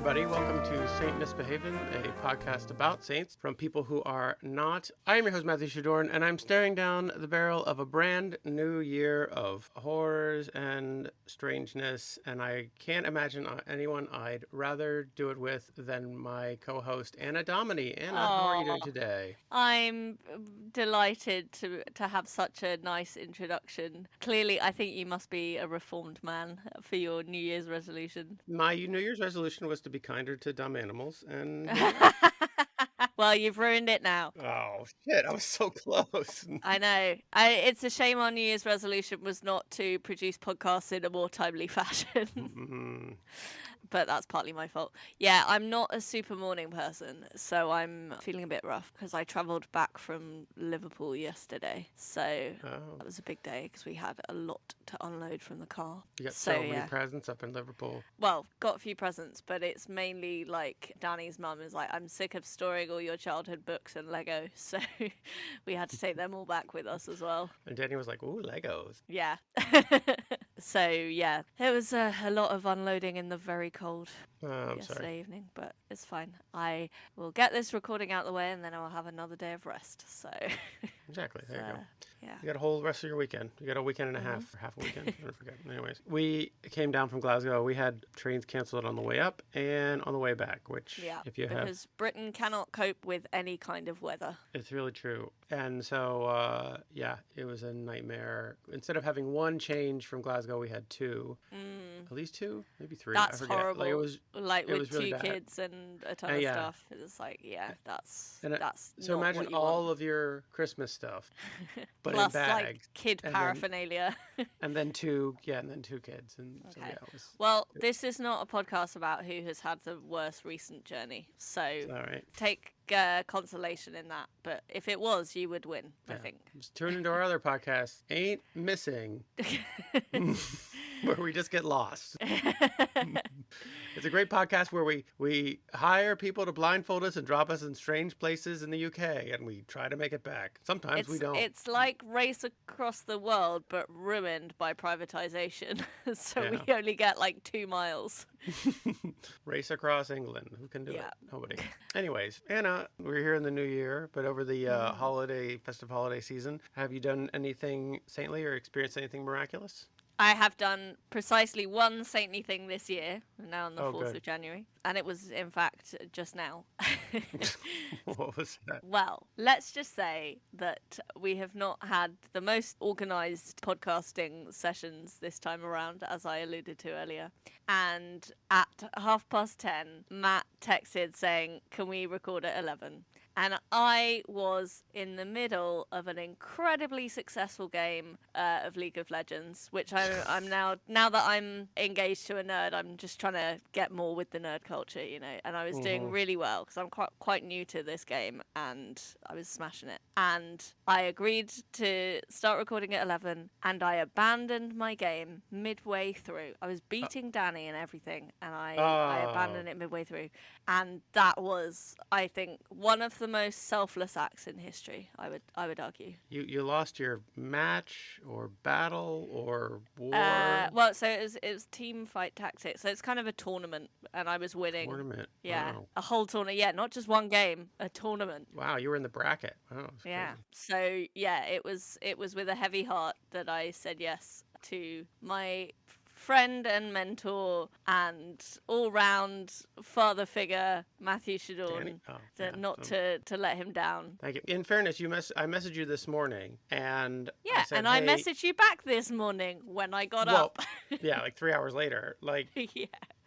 everybody. Welcome to Saint Misbehavin', a podcast about saints from people who are not. I am your host, Matthew Shadorn, and I'm staring down the barrel of a brand new year of horrors and strangeness, and I can't imagine anyone I'd rather do it with than my co-host, Anna Domini. Anna, how are you doing today? I'm delighted to have such a nice introduction. Clearly, I think you must be a reformed man for your New Year's resolution. My New Year's resolution was to be kinder to dumb animals, and Well, you've ruined it now. oh shit, I was so close. I know. It's a shame our New Year's resolution was not to produce podcasts in a more timely fashion. But that's partly my fault. Yeah, I'm not a super morning person, so I'm feeling a bit rough because I travelled back from Liverpool yesterday. So that was a big day because we had a lot to unload from the car. You got so many presents up in Liverpool. Well, got a few presents, but it's mainly like Danny's mum is like, I'm sick of storing all your childhood books and Lego. So we had to take them all back with us as well. And Danny was like, ooh, Legos. Yeah. So, yeah, there was a lot of unloading in the very cold yesterday evening, but it's fine. I will get this recording out of the way and then I'll have another day of rest. So exactly. There you go. Yeah. You got a whole rest of your weekend. You got a weekend and a half, or half a weekend. I forget. Anyways, we came down from Glasgow. We had trains canceled on the way up and on the way back, which because Britain cannot cope with any kind of weather. It's really true. And so, it was a nightmare. Instead of having one change from Glasgow, we had two. At least two, maybe three. That's I forget. horrible. It with was really two bad. kids and a ton of stuff. It's like, that's so not imagine what you all want. of your Christmas stuff, but plus in bags. Like kid paraphernalia. And then two kids. And okay. So, this is not a podcast about who has had the worst recent journey. So all right. take consolation in that. But if it was, you would win, I think. Just tune into our other podcast, Ain't Missing, where we just get lost. It's a great podcast where we hire people to blindfold us and drop us in strange places in the UK, and we try to make it back. Sometimes we don't. It's like Race Across the World, but ruined by privatization. So we only get like 2 miles. Race across England. Who can do it? Nobody. Anyways, Anna, we're here in the new year, but over the festive holiday season, have you done anything saintly or experienced anything miraculous? I have done precisely one saintly thing this year, now on the 4th of January, and it was, in fact, just now. What was that? Well, let's just say that we have not had the most organised podcasting sessions this time around, as I alluded to earlier. And at 10:30, Matt texted saying, can we record at 11? And I was in the middle of an incredibly successful game of League of Legends, which I'm now that I'm engaged to a nerd, I'm just trying to get more with the nerd culture, and I was doing really well because I'm quite new to this game and I was smashing it. And I agreed to start recording at 11 and I abandoned my game midway through. I was beating Danny and everything and I abandoned it midway through. And that was, I think, one of the most selfless acts in history, I would argue. You lost your match or battle or war? So it was team fight tactics. So it's kind of a tournament, and I was winning. Tournament? Yeah, wow. A whole tournament. Yeah, not just one game, a tournament. Wow, you were in the bracket. Wow, yeah. Crazy. So it was with a heavy heart that I said yes to my friend and mentor and all-round father figure, Matthew Shadorn, to let him down. Thank you. In fairness, I messaged you this morning, and I said, I messaged you back this morning when I got up. Like 3 hours later. Like, yeah.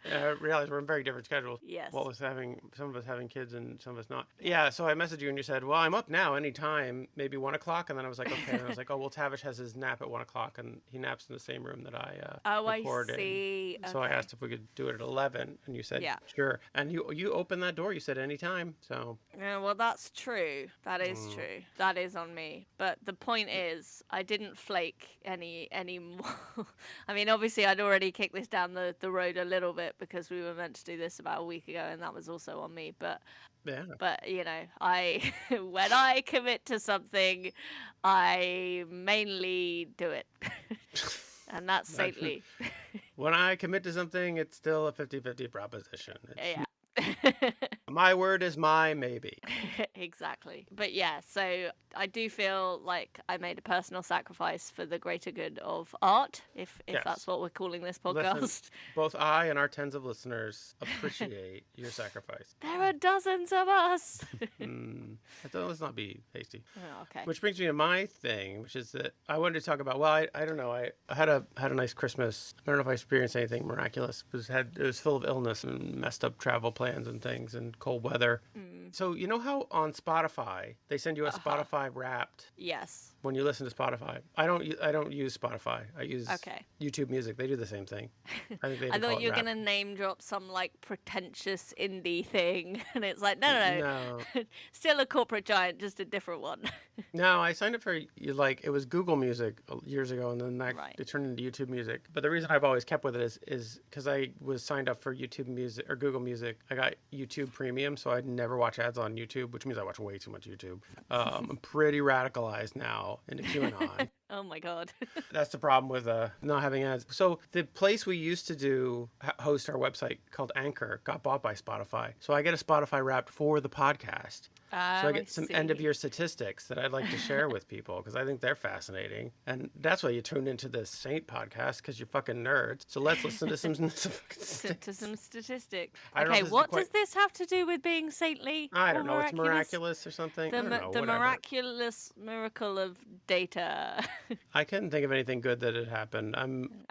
I realized we're in very different schedules. Yes. Some of us having kids and some of us not. Yeah, so I messaged you and you said, well, I'm up now anytime, maybe 1 o'clock. And then I was like, okay. And I was like, oh, well, Tavish has his nap at 1 o'clock and he naps in the same room that I record I see. in. So I asked if we could do it at 11 and you said, sure. And you opened that door. You said anytime. So. Yeah, well, that's true. That is true. That is on me. But the point is, I didn't flake any more. I mean, obviously, I'd already kicked this down the road a little bit because we were meant to do this about a week ago, and that was also on me. But I when I commit to something, I mainly do it, and that's saintly. When I commit to something, it's still a 50-50 proposition. Yeah. My word is my maybe. Exactly. But yeah, so I do feel like I made a personal sacrifice for the greater good of art, if Yes. that's what we're calling this Listen, podcast. both I and our tens of listeners appreciate your sacrifice. There are dozens of us. Let's not be hasty. Oh, okay. Which brings me to my thing, which is that I wanted to talk about. Well, I don't know. I had a nice Christmas. I don't know if I experienced anything miraculous. It was full of illness and messed up travel plans and things and cold weather. So you know how on Spotify they send you a Spotify Wrapped Yes. when you listen to Spotify. I don't use Spotify. I use Okay. YouTube Music. They do the same thing. I think they I thought you were going to name drop some like pretentious indie thing. And it's like, no. Still a corporate giant, just a different one. No, I signed up for it was Google Music years ago, and then it turned into YouTube Music. But the reason I've always kept with it is because I was signed up for YouTube Music or Google Music. I got YouTube Premium, so I'd never watch ads on YouTube, which means I watch way too much YouTube. I'm pretty radicalized now into QAnon. Oh my God. That's the problem with not having ads. So the place we used to host our website called Anchor got bought by Spotify. So I get a Spotify Wrapped for the podcast. So I get some end-of-year statistics that I'd like to share with people because I think they're fascinating. And that's why you tuned into this Saint podcast, because you're fucking nerds. So let's listen to some statistics. Okay, what does this have to do with being saintly? I don't know. It's miraculous or something. The miraculous miracle of data. I couldn't think of anything good that had happened.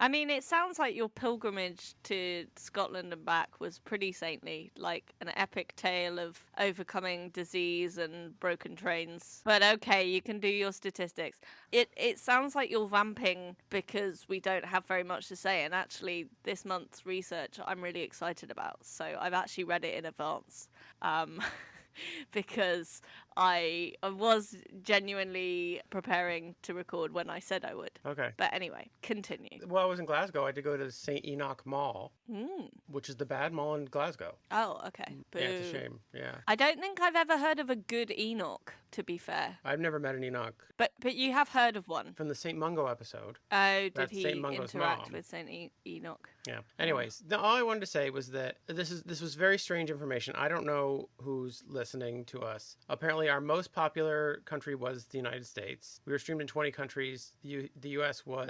I mean, it sounds like your pilgrimage to Scotland and back was pretty saintly, like an epic tale of overcoming disease and broken trains. But okay, you can do your statistics. It sounds like you're vamping because we don't have very much to say, and actually this month's research I'm really excited about. So I've actually read it in advance. Because I was genuinely preparing to record when I said I would. Okay. But anyway, continue. Well, I was in Glasgow. I had to go to the St. Enoch Mall, which is the bad mall in Glasgow. Oh, okay. Boo. Yeah, it's a shame. Yeah. I don't think I've ever heard of a good Enoch, to be fair. I've never met an Enoch. But you have heard of one. From the St. Mungo episode. Oh, did he St. Mungo's interact mom. with St. Enoch? Yeah. Anyways, all I wanted to say was that this was very strange information. I don't know who's listening to us. Apparently, our most popular country was the United States. We were streamed in 20 countries. The U.S. was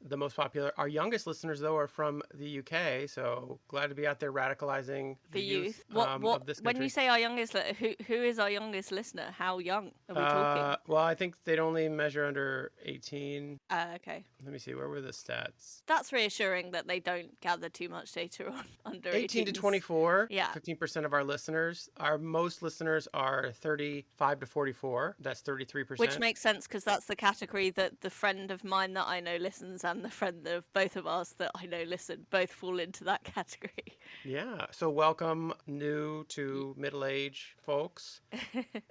the most popular. Our youngest listeners, though, are from the UK. So glad to be out there radicalizing the youth of this country. When you say our youngest, who is our youngest listener? How young are we talking? Well, I think they'd only measure under 18. Okay. Let me see. Where were the stats? That's reassuring that they don't gather too much data on under 18 to 24. Yeah. 15% of our listeners. Our most listeners are 35 to 44. That's 33%. Which makes sense because that's the category that the friend of mine that I know listens and the friend of both of us that I know listen both fall into that category. Yeah. So welcome new to middle-age folks.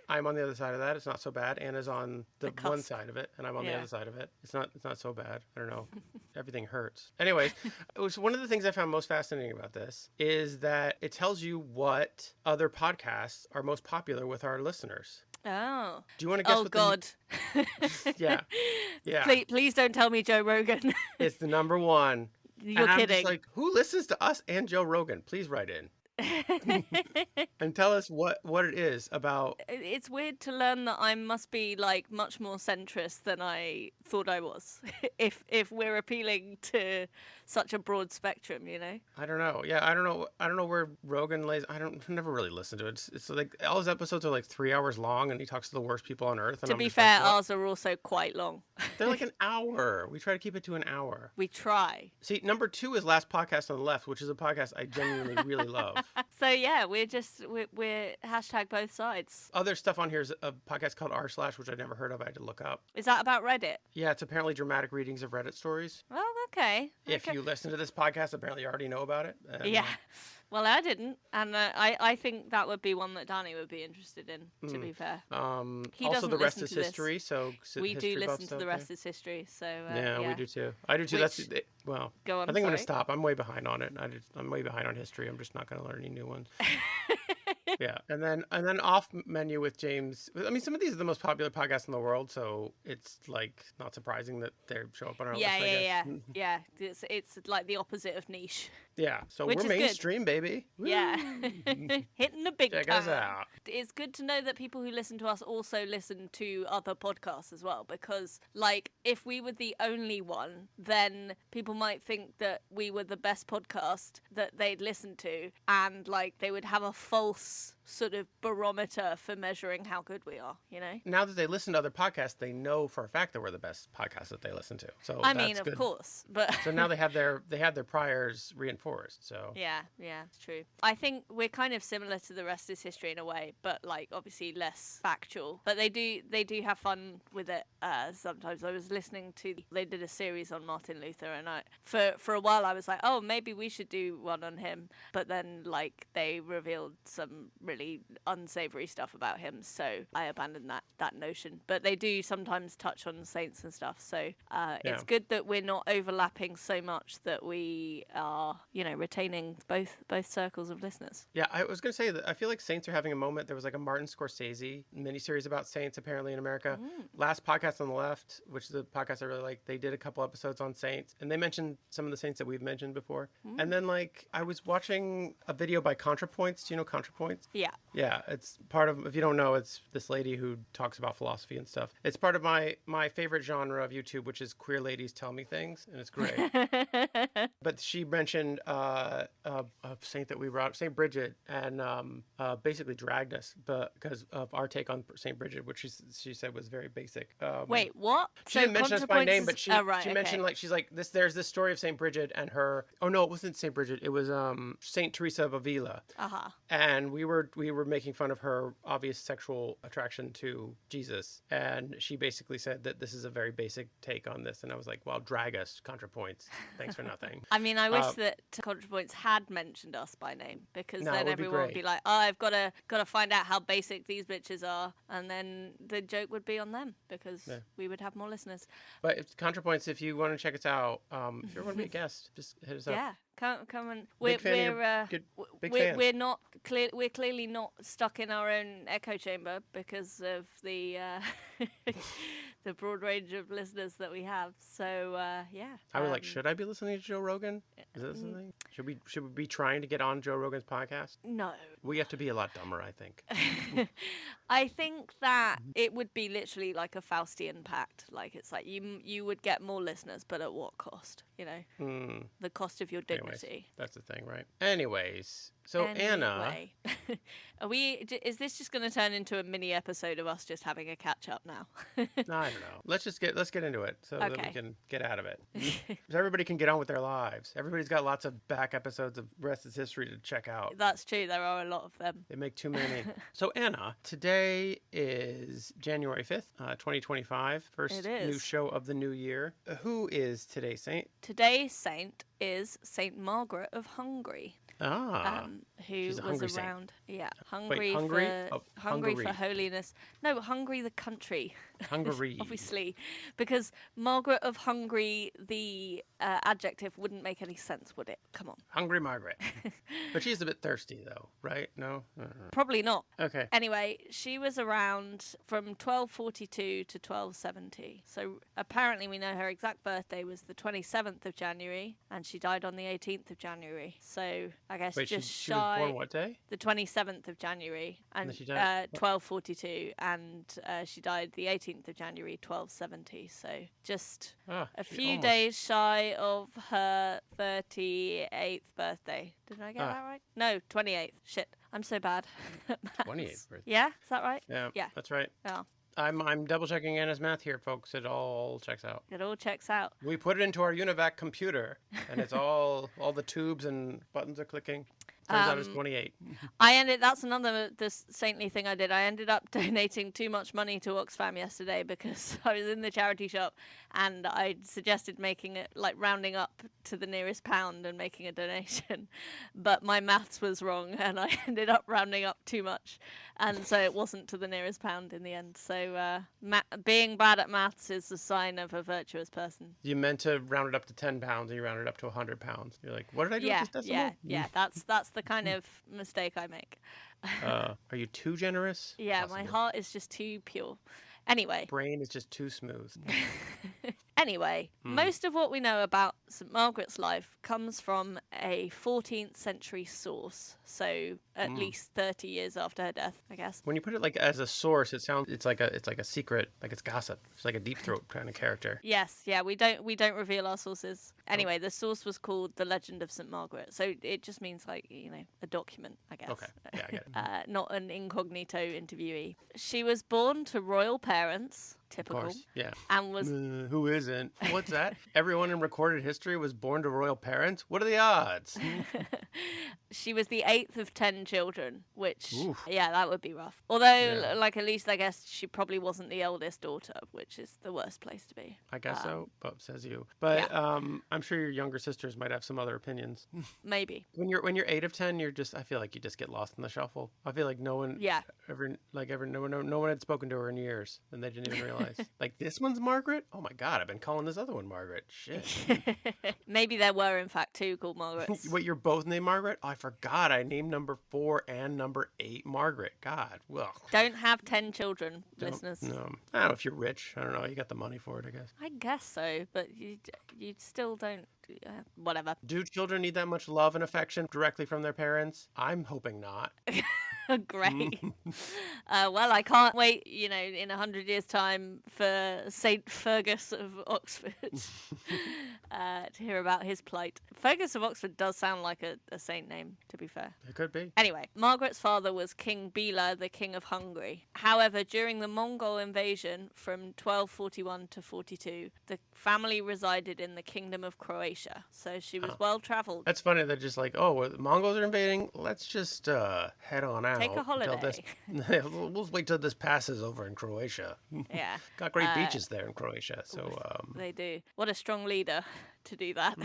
I'm on the other side of that. It's not so bad. Anna's on the one side of it, and I'm on the other side of it. It's not so bad. I don't know. Everything hurts. Anyways, it was one of the things I found most fascinating about this is that it tells you what other podcasts are most popular with our listeners. Oh. Do you want to guess? Oh, God. Yeah. Please don't tell me Joe Rogan. It's the number one. You're and kidding. I'm just like, who listens to us and Joe Rogan? Please write in. And tell us what it is about. It's weird to learn that I must be like much more centrist than I thought I was. if we're appealing to such a broad spectrum, you know. I don't know. Yeah, I don't know where Rogan lays. I never really listened to it. It's like all his episodes are like 3 hours long, and he talks to the worst people on earth. And to be fair, ours are also quite long. They're like an hour. We try to keep it to an hour. We try. See, number 2 is Last Podcast on the Left, which is a podcast I genuinely really love. So yeah, we're hashtag both sides. Other stuff on here is a podcast called r/, which I'd never heard of. I had to look up. Is that about Reddit? Yeah, it's apparently dramatic readings of Reddit stories. Oh, okay. If you listen to this podcast, apparently you already know about it. And, yeah. Well, I didn't, and I think that would be one that Danny would be interested in. To be fair, he also the rest is to history. So we do listen to the rest is history. So yeah, we do too. I do too. Well, go on, I think I'm gonna stop. I'm way behind on it. I'm way behind on history. I'm just not gonna learn any new ones. Yeah, and then off menu with James. I mean, some of these are the most popular podcasts in the world, so it's like not surprising that they show up on our list, I guess. Yeah. It's like the opposite of niche, Yeah, so which we're is good. mainstream, baby. Yeah, Woo! hitting the big Check time. us out. It's good to know that people who listen to us also listen to other podcasts as well, because like if we were the only one, then people might think that we were the best podcast that they'd listen to, and like they would have a false sort of barometer for measuring how good we are, you know? Now that they listen to other podcasts, they know for a fact that we're the best podcast that they listen to. So I that's mean, of good. course, but So now they have their priors reinforced. So yeah, it's true. I think we're kind of similar to the rest is history in a way, but like obviously less factual. But they do have fun with it. Sometimes I was listening to, they did a series on Martin Luther, and for a while I was like, oh, maybe we should do one on him. But then like they revealed some really unsavory stuff about him, so I abandoned that notion. But they do sometimes touch on saints and stuff, so it's good that we're not overlapping so much that we are, retaining both circles of listeners. yeah, I was gonna say that I feel like saints are having a moment. There was like a Martin Scorsese miniseries about saints apparently in America. Last Podcast on the Left, which is a podcast I really like, they did a couple episodes on saints, and they mentioned some of the saints that we've mentioned before. And then like I was watching a video by ContraPoints. Do you know ContraPoints? Yeah, it's part of, if you don't know, it's this lady who talks about philosophy and stuff. It's part of my favorite genre of YouTube, which is queer ladies tell me things, and it's great. But she mentioned a saint that we brought, Saint Bridget, and basically dragged us, but because of our take on Saint Bridget, which she said was very basic. Wait, what? She didn't mention us by name, but she right, mentioned like she's like this. There's this story of Saint Bridget and her. Oh no, it wasn't Saint Bridget. It was Saint Teresa of Avila. And we were making fun of her obvious sexual attraction to Jesus, and she basically said that this is a very basic take on this, and I was like, well, drag us, ContraPoints. Thanks for nothing. I mean, I wish that ContraPoints had mentioned us by name, because then everyone would be like, oh, I've got to find out how basic these bitches are, and then the joke would be on them, because we would have more listeners. But if ContraPoints, if you want to check us out, if you want to be a guest, just hit us up. Yeah. Come and Big fans. we're clearly not stuck in our own echo chamber because of the the broad range of listeners that we have. So yeah. I was like, should I be listening to Joe Rogan? Is that something? Should we be trying to get on Joe Rogan's podcast? No. We have to be a lot dumber, I think. I think that it would be literally like a Faustian pact. Like it's like you would get more listeners, but at what cost? The cost of your dignity. Anyways, that's the thing, right? Anyways, so Anna, is this just going to turn into a mini episode of us just having a catch up now? I don't know. Let's get into it so that we can get out of it. So everybody can get on with their lives. Everybody's got lots of back episodes of Rest is History to check out. That's true. There are a lot of them. They make too many. So Anna, today is January 5th, 2025. First new show of the new year. Who is today's saint? Today's saint is Saint Margaret of Hungary. Who was around? Saint. Yeah, Hungary. Wait, Hungary for holiness. No, Hungary the country. Hungary. Obviously, because Margaret of Hungary, the adjective wouldn't make any sense, would it? Come on. Hungry Margaret. But she's a bit thirsty, though, right? No? Probably not. Okay. Anyway, she was around from 1242 to 1270. So apparently we know her exact birthday was the 27th of January, and she died on the 18th of January. So I guess Wait, just she was born what day? The 27th of January, and she died 1242, and she died the 18th of January, 1270. So just a few days shy of her 38th birthday. Did I get that right? No, 28th. Shit, I'm so bad. 28th birthday. Yeah, is that right? Yeah, that's right. Yeah. I'm double checking Anna's math here, folks. It all checks out. It all checks out. We put it into our Univac computer, and it's all the tubes and buttons are clicking. Turns out it's 28. That's another saintly thing I did. I ended up donating too much money to Oxfam yesterday because I was in the charity shop and I suggested making it, like, rounding up to the nearest pound and making a donation. But my maths was wrong and I ended up rounding up too much. And so it wasn't to the nearest pound in the end. So being bad at maths is a sign of a virtuous person. You meant to round it up to £10 and you rounded up to £100. You're like, what did I do with this decimal? Yeah. That's the kind of mistake I make. Are you too generous? Yeah, Possibly. my heart is just too pure. Anyway. Brain is just too smooth. Anyway, most of what we know about St. Margaret's life comes from a 14th century source, so at least 30 years after her death, I guess. When you put it like as a source, it's like a secret, like it's gossip. It's like a deep throat kind of character. Yes, yeah, we don't reveal our sources. Anyway, the source was called The Legend of St. Margaret, so it just means like, a document, I guess. Okay, yeah, I get it. Not an incognito interviewee. She was born to royal parents. Typical. Of course, yeah. And was who isn't? What's that? Everyone in recorded history was born to royal parents? What are the odds? she was the 8th of 10 children, which, Oof. yeah, that would be rough. Although, like, at least I guess she probably wasn't the eldest daughter, which is the worst place to be. I guess so, but says you. But I'm sure your younger sisters might have some other opinions. Maybe. When you're 8 of 10, I feel like you just get lost in the shuffle. I feel like no one no one had spoken to her in years, and they didn't even realize. Like, this one's Margaret? Oh my God, I've been calling this other one Margaret. Shit. Maybe there were, in fact, 2 called Margarets. Wait, you're both named Margaret? Oh, I forgot. I named number 4 and number 8 Margaret. God, well. Don't have 10 children, listeners. No. I don't know if you're rich. I don't know. You got the money for it, I guess. I guess so, but you still don't. Whatever. Do children need that much love and affection directly from their parents? I'm hoping not. Great. Well, I can't wait, in 100 years' time for St. Fergus of Oxford to hear about his plight. Fergus of Oxford does sound like a saint name, to be fair. It could be. Anyway, Margaret's father was King Bela, the King of Hungary. However, during the Mongol invasion from 1241 to 42, the family resided in the Kingdom of Croatia, so she was well-traveled. That's funny. They're just like, oh, the Mongols are invading. Let's just head on out. Take a holiday. We'll wait till this passes over in Croatia. Yeah. Got great beaches there in Croatia. So they do. What a strong leader to do that.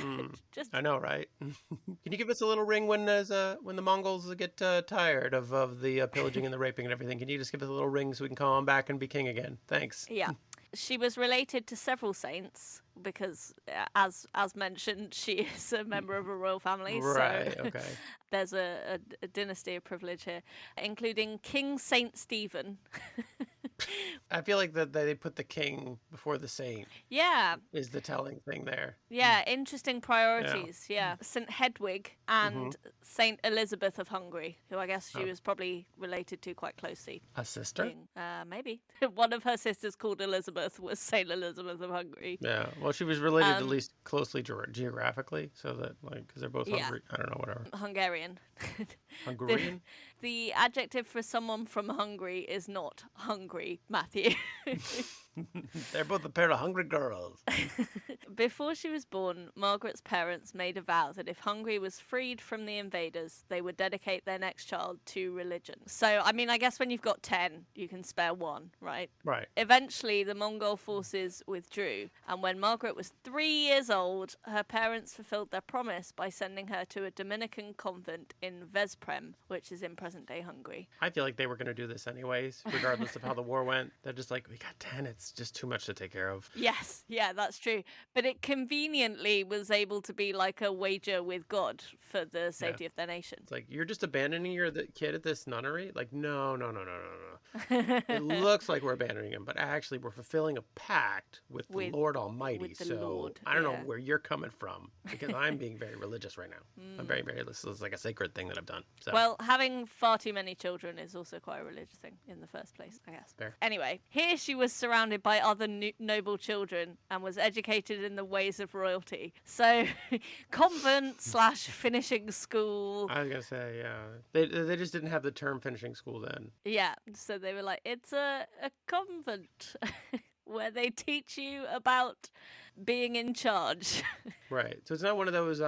I know, right? Can you give us a little ring when the Mongols get tired of the pillaging and the raping and everything? Can you just give us a little ring so we can call him back and be king again? Thanks. Yeah. She was related to several saints because, as mentioned, she is a member of a royal family. Right, so okay. There's a dynasty of privilege here, including King Saint Stephen. I feel like that they put the king before the saint. Yeah. Is the telling thing there. Yeah, interesting priorities. Yeah. St. Hedwig and St. Elizabeth of Hungary, who I guess she was probably related to quite closely. A sister? Maybe. One of her sisters called Elizabeth was St. Elizabeth of Hungary. Yeah. Well, she was related at least closely geographically, so that, like, because they're both Hungary. I don't know, whatever. Hungarian. Hungarian? The adjective for someone from Hungary is not hungry, Matthew. They're both a pair of hungry girls. Before she was born, Margaret's parents made a vow that if Hungary was freed from the invaders, they would dedicate their next child to religion. So, I mean, I guess when you've got 10, you can spare one, right? Right. Eventually, the Mongol forces withdrew, and when Margaret was 3 years old, her parents fulfilled their promise by sending her to a Dominican convent in Veszprém, which is in present-day Hungary. I feel like they were going to do this anyways, regardless of how the war went. They're just like, we got 10, it's just too much to take care of. Yes, yeah, that's true. But it conveniently was able to be like a wager with God for the safety of their nation. It's like, you're just abandoning your kid at this nunnery? Like, no. It looks like we're abandoning him, but actually we're fulfilling a pact with the Lord Almighty. With the so Lord, I don't know where you're coming from, because I'm being very religious right now. I'm very, very, this is like a sacred thing that I've done. So. Well, having far too many children is also quite a religious thing in the first place, I guess. Fair. Anyway, here she was surrounded by other noble children and was educated in the ways of royalty. So, convent / finishing school. I was going to say, yeah. They just didn't have the term finishing school then. Yeah, so they were like, it's a convent where they teach you about being in charge. Right. So it's not one of those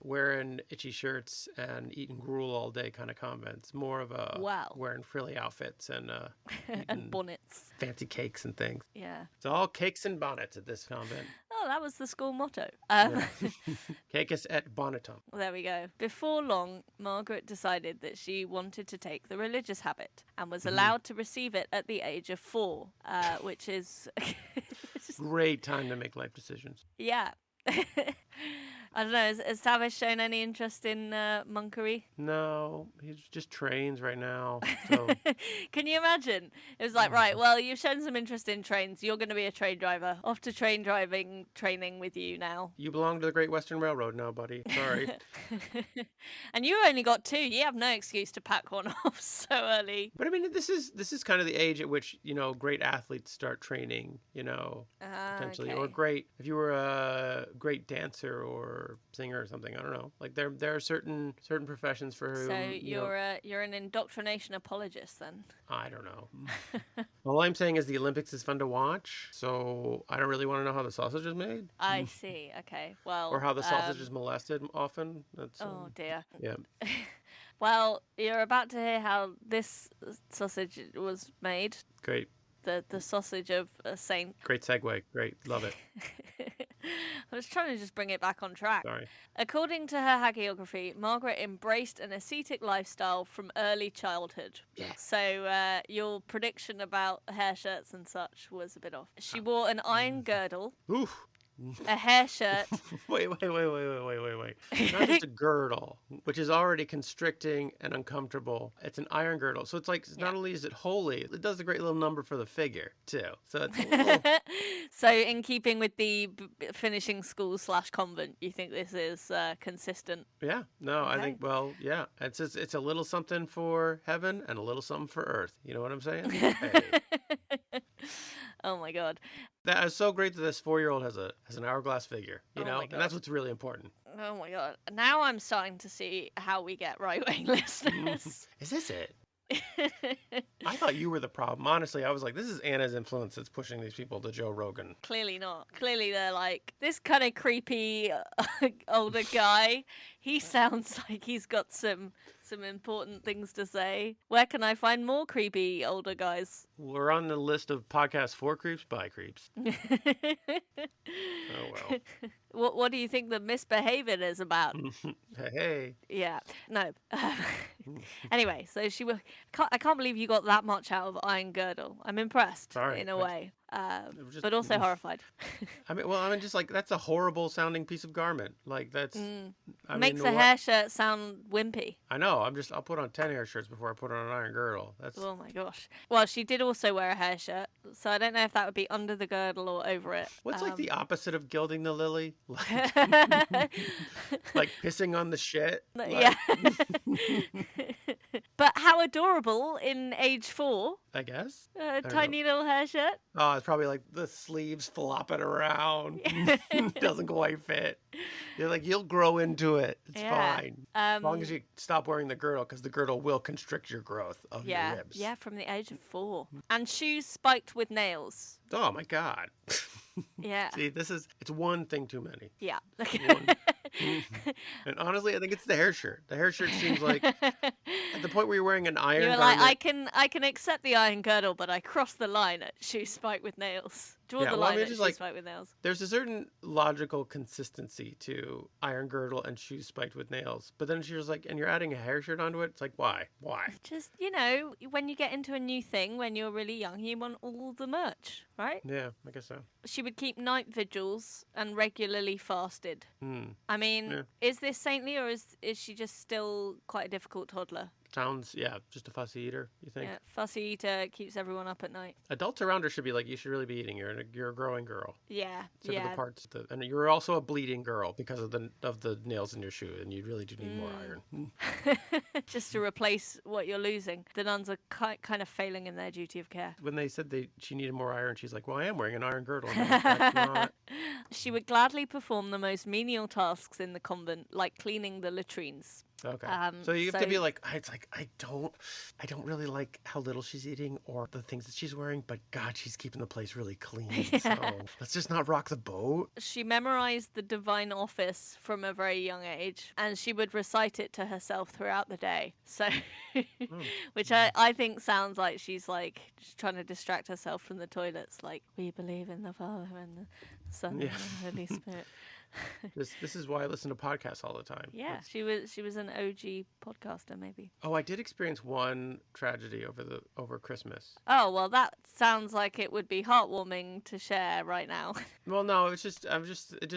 wearing itchy shirts and eating gruel all day kind of convents. More of a wearing frilly outfits and and bonnets. Fancy cakes and things. Yeah. It's all cakes and bonnets at this convent. Oh, that was the school motto. Cacus et bonnetum. Well, there we go. Before long, Margaret decided that she wanted to take the religious habit and was allowed to receive it at the age of 4, which is... Great time to make life decisions. Yeah. I don't know. Has Tavish shown any interest in monkery? No, he just trains right now. So Can you imagine? It was like, right, well, you've shown some interest in trains. You're going to be a train driver. Off to train driving training with you now. you belong to the Great Western Railroad now, buddy. Sorry. And you only got 2. You have no excuse to pack one off so early. But I mean, this is kind of the age at which, great athletes start training, potentially. Okay. Or great, if you were a great dancer or singer or something, I don't know. Like there are certain professions for whom, So you're an indoctrination apologist then? I don't know. All I'm saying is the Olympics is fun to watch, so I don't really want to know how the sausage is made. I see. Okay. Well. Or how the sausage is molested often. That's Oh dear. yeah. Well, you're about to hear how this sausage was made. Great. The sausage of a saint. Great segue. Great. Love it. I was trying to just bring it back on track. Sorry. According to her hagiography, Margaret embraced an ascetic lifestyle from early childhood. Yeah. So your prediction about hair shirts and such was a bit off. She wore an iron girdle, Oof. a hair shirt. Wait. Not just a girdle, which is already constricting and uncomfortable. It's an iron girdle. So it's like, not only is it holy, it does a great little number for the figure, too. So it's a little... So in keeping with the finishing school / convent, you think this is consistent? Yeah. No, Okay. I think, well, yeah. It's a little something for heaven and a little something for earth. You know what I'm saying? Hey. Oh my god. That is so great that this 4-year-old has an hourglass figure, Oh my and that's what's really important. Oh my god. Now I'm starting to see how we get right-wing listeners. Is this it? I thought you were the problem. Honestly, I was like, this is Anna's influence that's pushing these people to Joe Rogan. Clearly not. Clearly they're like, this kind of creepy older guy, he sounds like he's got some important things to say. Where can I find more creepy older guys? We're on the list of podcasts for creeps by creeps. Oh, well. What do you think the misbehaving is about? Hey. Yeah, no. Anyway, so I can't believe you got that much out of Iron Girdle. I'm impressed. Sorry. In a way, just- but also horrified. I mean, just like, that's a horrible sounding piece of garment. Like, that's... Makes a hair shirt sound wimpy. I know. I'll put on 10 hair shirts before I put on an iron girdle. That's... Oh my gosh. Well, she did also wear a hair shirt, so I don't know if that would be under the girdle or over it. What's like the opposite of gilding the lily? Like, like pissing on the shit? Like... Yeah. But how adorable in age 4. I guess. A tiny little hair shirt. Oh, it's probably like the sleeves flopping around. Doesn't quite fit. You're like, you'll grow into it. It's fine. As long as you stop wearing the girdle, because the girdle will constrict your growth of your ribs. Yeah, from the age of 4. And shoes spiked with nails. Oh my God. Yeah. See, it's one thing too many. Yeah. And honestly, I think it's the hair shirt. The hair shirt seems like at the point where you're wearing an iron You're garment. like, I can accept the iron girdle, but I cross the line at shoe spiked with nails. Draw the line at shoe spiked with nails. There's a certain logical consistency to iron girdle and shoes spiked with nails. But then she was like, and you're adding a hair shirt onto it? It's like, why? Why? Just, when you get into a new thing, when you're really young, you want all the merch, right? Yeah, I guess so. She would keep night vigils and regularly fasted. I mean, is this saintly or is she just still quite a difficult toddler? Sounds, just a fussy eater, you think? Yeah, fussy eater keeps everyone up at night. Adults around her should be like, you should really be eating. You're a growing girl. Yeah, Except for the parts, and you're also a bleeding girl because of the nails in your shoe, and you really do need more iron. Just to replace what you're losing. The nuns are kind of failing in their duty of care. When they said she needed more iron, she's like, well, I am wearing an iron girdle. Like, that's not... She would gladly perform the most menial tasks in the convent, like cleaning the latrines. Okay. So you have to be like, it's like, I don't really like how little she's eating or the things that she's wearing, but God, she's keeping the place really clean. So let's just not rock the boat. She memorized the divine office from a very young age, and she would recite it to herself throughout the day. So, which I think sounds like she's like just trying to distract herself from the toilets. Like, we believe in the Father and the Son and the Holy Spirit. This is why I listen to podcasts all the time. Yeah, That's- she was an OG podcaster, maybe. Oh, I did experience one tragedy over Christmas. Oh, well, that sounds like it would be heartwarming to share right now. Well, no, it just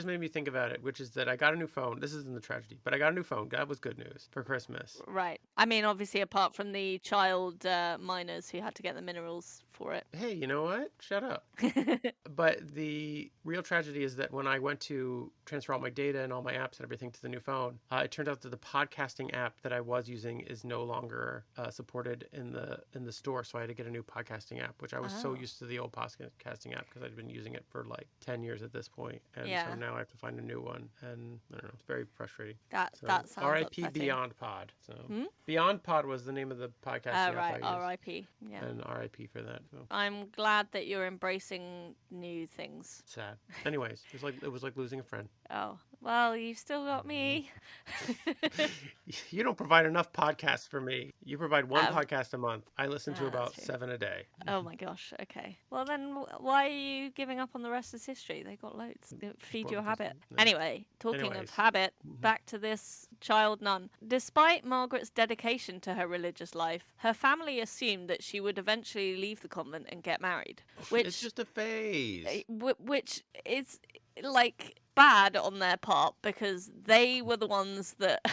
made me think about it, which is that I got a new phone. This isn't the tragedy, but I got a new phone. That was good news for Christmas. Right. I mean, obviously, apart from the child miners who had to get the minerals for it. Hey, you know what? Shut up. But the real tragedy is that when I went to transfer all my data and all my apps and everything to the new phone, it turned out that the podcasting app that I was using is no longer supported in the store. So I had to get a new podcasting app, which I was so used to the old podcasting app because I'd been using it for like 10 years at this point. And so now I have to find a new one. And I don't know, it's very frustrating. That sounds R.I.P. upsetting. Beyond Pod. So Beyond Pod was the name of the podcasting app I used. R.I.P. Yeah. And R.I.P. for that. So. I'm glad that you're embracing new things. Sad. Anyways, it was like losing a friend. Oh, well, you've still got me. You don't provide enough podcasts for me. You provide one podcast a month. I listen to about 7 a day. Oh my gosh. Okay. Well, then why are you giving up on the rest of history? They got loads. Feed your habit. No. Anyway, talking of habit, back to this child nun. Despite Margaret's dedication to her religious life, her family assumed that she would eventually leave the convent and get married. Which It's just a phase. Which is like bad on their part because they were the ones that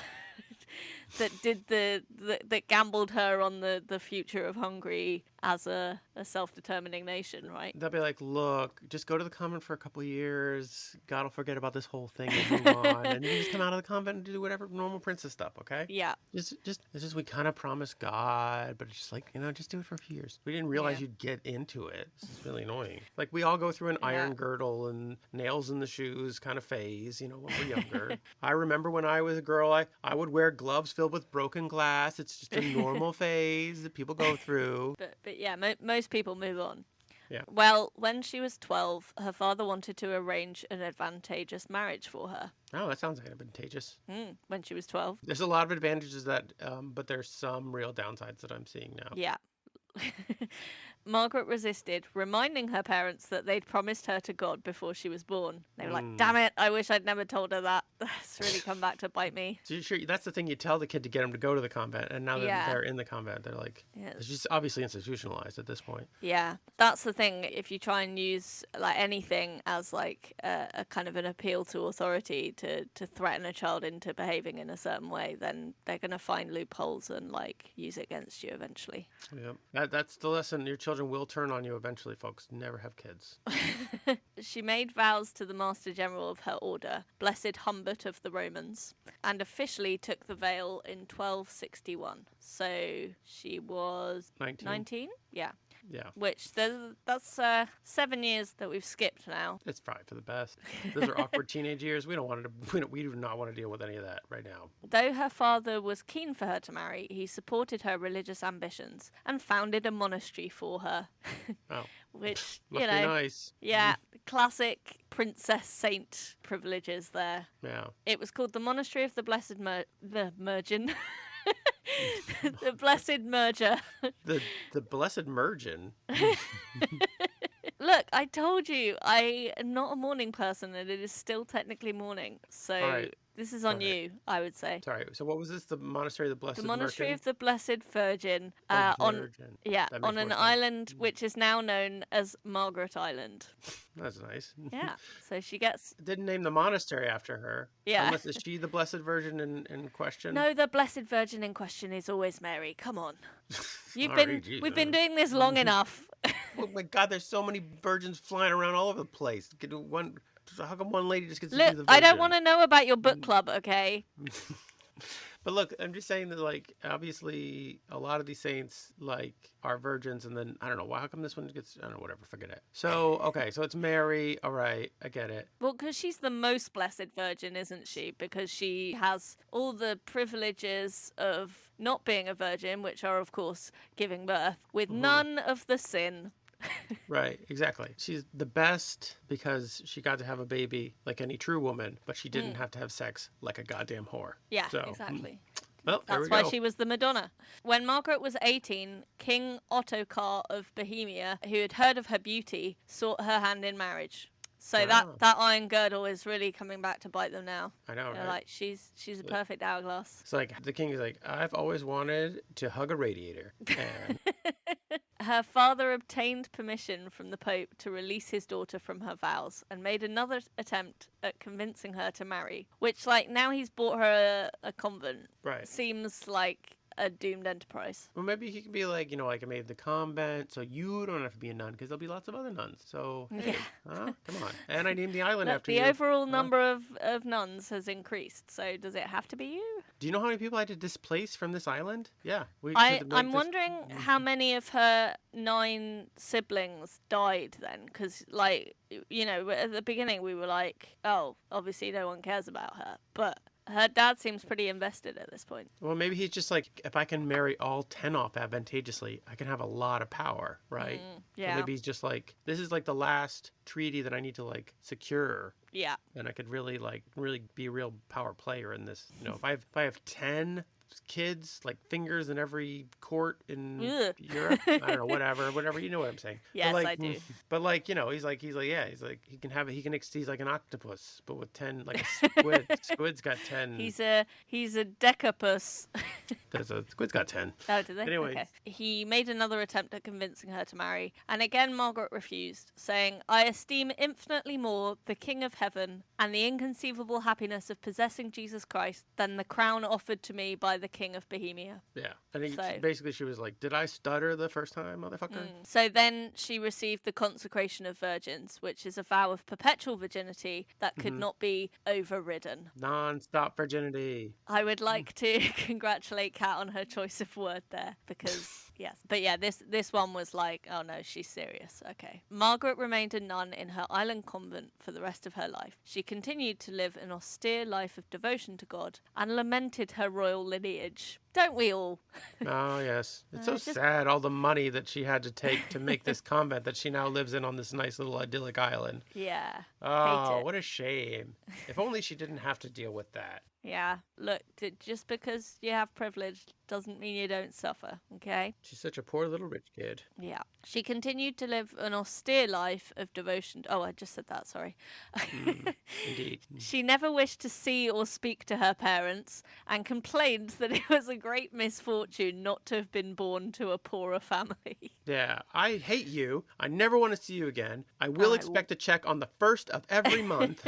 that did that gambled her on the future of Hungary as a self-determining nation, right? They'll be like, look, just go to the convent for a couple of years. God will forget about this whole thing and move on. And you just come out of the convent and do whatever normal princess stuff, okay? Yeah. It's just we kind of promised God, but it's just like, just do it for a few years. We didn't realize you'd get into it. It's really annoying. Like, we all go through an iron girdle and nails in the shoes kind of phase, when we're younger. I remember when I was a girl, I would wear gloves filled with broken glass. It's just a normal phase that people go through. But yeah, most people move on. Yeah. Well, when she was 12, her father wanted to arrange an advantageous marriage for her. Oh, that sounds advantageous. When she was 12. There's a lot of advantages but there's some real downsides that I'm seeing now. Yeah. Margaret resisted, reminding her parents that they'd promised her to God before she was born. They were like, damn it, I wish I'd never told her that. That's really come back to bite me. So sure, that's the thing, you tell the kid to get him to go to the convent, and now that they're in the convent, they're like, it's just obviously institutionalized at this point. Yeah, that's the thing. If you try and use like anything as like a kind of an appeal to authority to threaten a child into behaving in a certain way, then they're going to find loopholes and like use it against you eventually. Yeah, that's the lesson. Your children will turn on you eventually, folks. Never have kids. She made vows to the Master General of her order, Blessed Humbert of the Romans, and officially took the veil in 1261. So she was 19? Yeah. Yeah. Which, that's 7 years that we've skipped now. It's probably for the best. Those are awkward teenage years. We do not want to deal with any of that right now. Though her father was keen for her to marry, he supported her religious ambitions and founded a monastery for her. Oh. Which, Must be nice. Yeah, classic princess saint privileges there. Yeah. It was called the Monastery of the Blessed Mergin. The Blessed Merger. The Blessed Mergin. Look, I told you, I am not a morning person, and it is still technically morning. So this is on you, I would say. Sorry. So what was this? The Monastery of the Blessed The Monastery Merkin? of the Blessed Virgin. On an island which is now known as Margaret Island. That's nice. Yeah. So she gets... Didn't name the monastery after her. Yeah. Unless is she the Blessed Virgin in question? No, the Blessed Virgin in question is always Mary. Come on. We've been doing this long enough. Oh my God, there's so many virgins flying around all over the place. How come one lady just gets to be the virgin? I don't want to know about your book club, okay? But look, I'm just saying that, like, obviously a lot of these saints, like, are virgins, and then, I don't know, how come this one gets, I don't know, whatever, forget it. So, okay, so it's Mary, all right, I get it. Well, because she's the most blessed virgin, isn't she? Because she has all the privileges of not being a virgin, which are, of course, giving birth, with none of the sin. Right, exactly. She's the best because she got to have a baby like any true woman, but she didn't have to have sex like a goddamn whore. Yeah, so, exactly. Well, that's why she was the Madonna. When Margaret was 18, King Ottokar of Bohemia, who had heard of her beauty, sought her hand in marriage. So that iron girdle is really coming back to bite them now. I know, They're right? like, she's a perfect hourglass. It's like the king is like, I've always wanted to hug a radiator. And Her father obtained permission from the Pope to release his daughter from her vows and made another attempt at convincing her to marry, which, like, now he's bought her a convent. Right. Seems like a doomed enterprise. Well, maybe he can be like, like I made the convent, so you don't have to be a nun because there'll be lots of other nuns. So, hey, come on. And I named the island after you. The overall number of nuns has increased, so does it have to be you? Do you know how many people I had to displace from this island? Yeah. I'm wondering how many of her 9 siblings died then, because, like, at the beginning we were like, oh, obviously no one cares about her, but her dad seems pretty invested at this point. Well, maybe he's just like, if I can marry all 10 off advantageously, I can have a lot of power, right? Yeah. So maybe he's just like, this is like the last treaty that I need to like secure. Yeah. And I could really be a real power player in this. If I have 10 kids, like fingers in every court in Europe, I don't know, whatever, you know what I'm saying. Yes, but, I do. But he's like he's like an octopus, but with 10, like a squid. Squid's got 10. He's a decapus. A squid's got 10. Oh, did they? Anyway. Okay. He made another attempt at convincing her to marry, and again Margaret refused, saying, I esteem infinitely more the King of Heaven and the inconceivable happiness of possessing Jesus Christ than the crown offered to me by the King of Bohemia. Yeah. And basically she was like, did I stutter the first time, motherfucker? So then she received the consecration of virgins, which is a vow of perpetual virginity that could not be overridden. Non-stop virginity. I would like to congratulate Kat on her choice of word there, because yes. But yeah, this one was like, oh no, she's serious. Okay. Margaret remained a nun in her island convent for the rest of her life. She continued to live an austere life of devotion to God and lamented her royal lineage. Don't we all? Oh, yes. It's so sad, all the money that she had to take to make this convent that she now lives in on this nice little idyllic island. Yeah. Oh, what a shame. If only she didn't have to deal with that. Yeah. Look, just because you have privilege doesn't mean you don't suffer, okay? She's such a poor little rich kid. Yeah. She continued to live an austere life of devotion. Oh, I just said that, sorry. Indeed. She never wished to see or speak to her parents and complained that it was a great misfortune not to have been born to a poorer family. Yeah, I hate you. I never want to see you again. I will expect a check on the 1st of every month.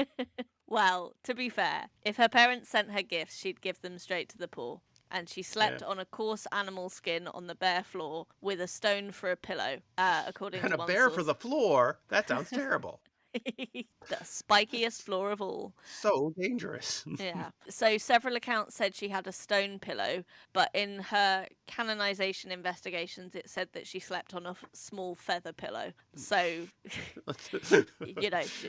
Well, to be fair, if her parents sent her gifts, she'd give them straight to the poor. And she slept on a coarse animal skin on the bare floor with a stone for a pillow, according to one And a bear source. for the floor? That sounds terrible. The spikiest floor of all. So dangerous. Yeah. So several accounts said she had a stone pillow, but in her canonization investigations, it said that she slept on a small feather pillow. So,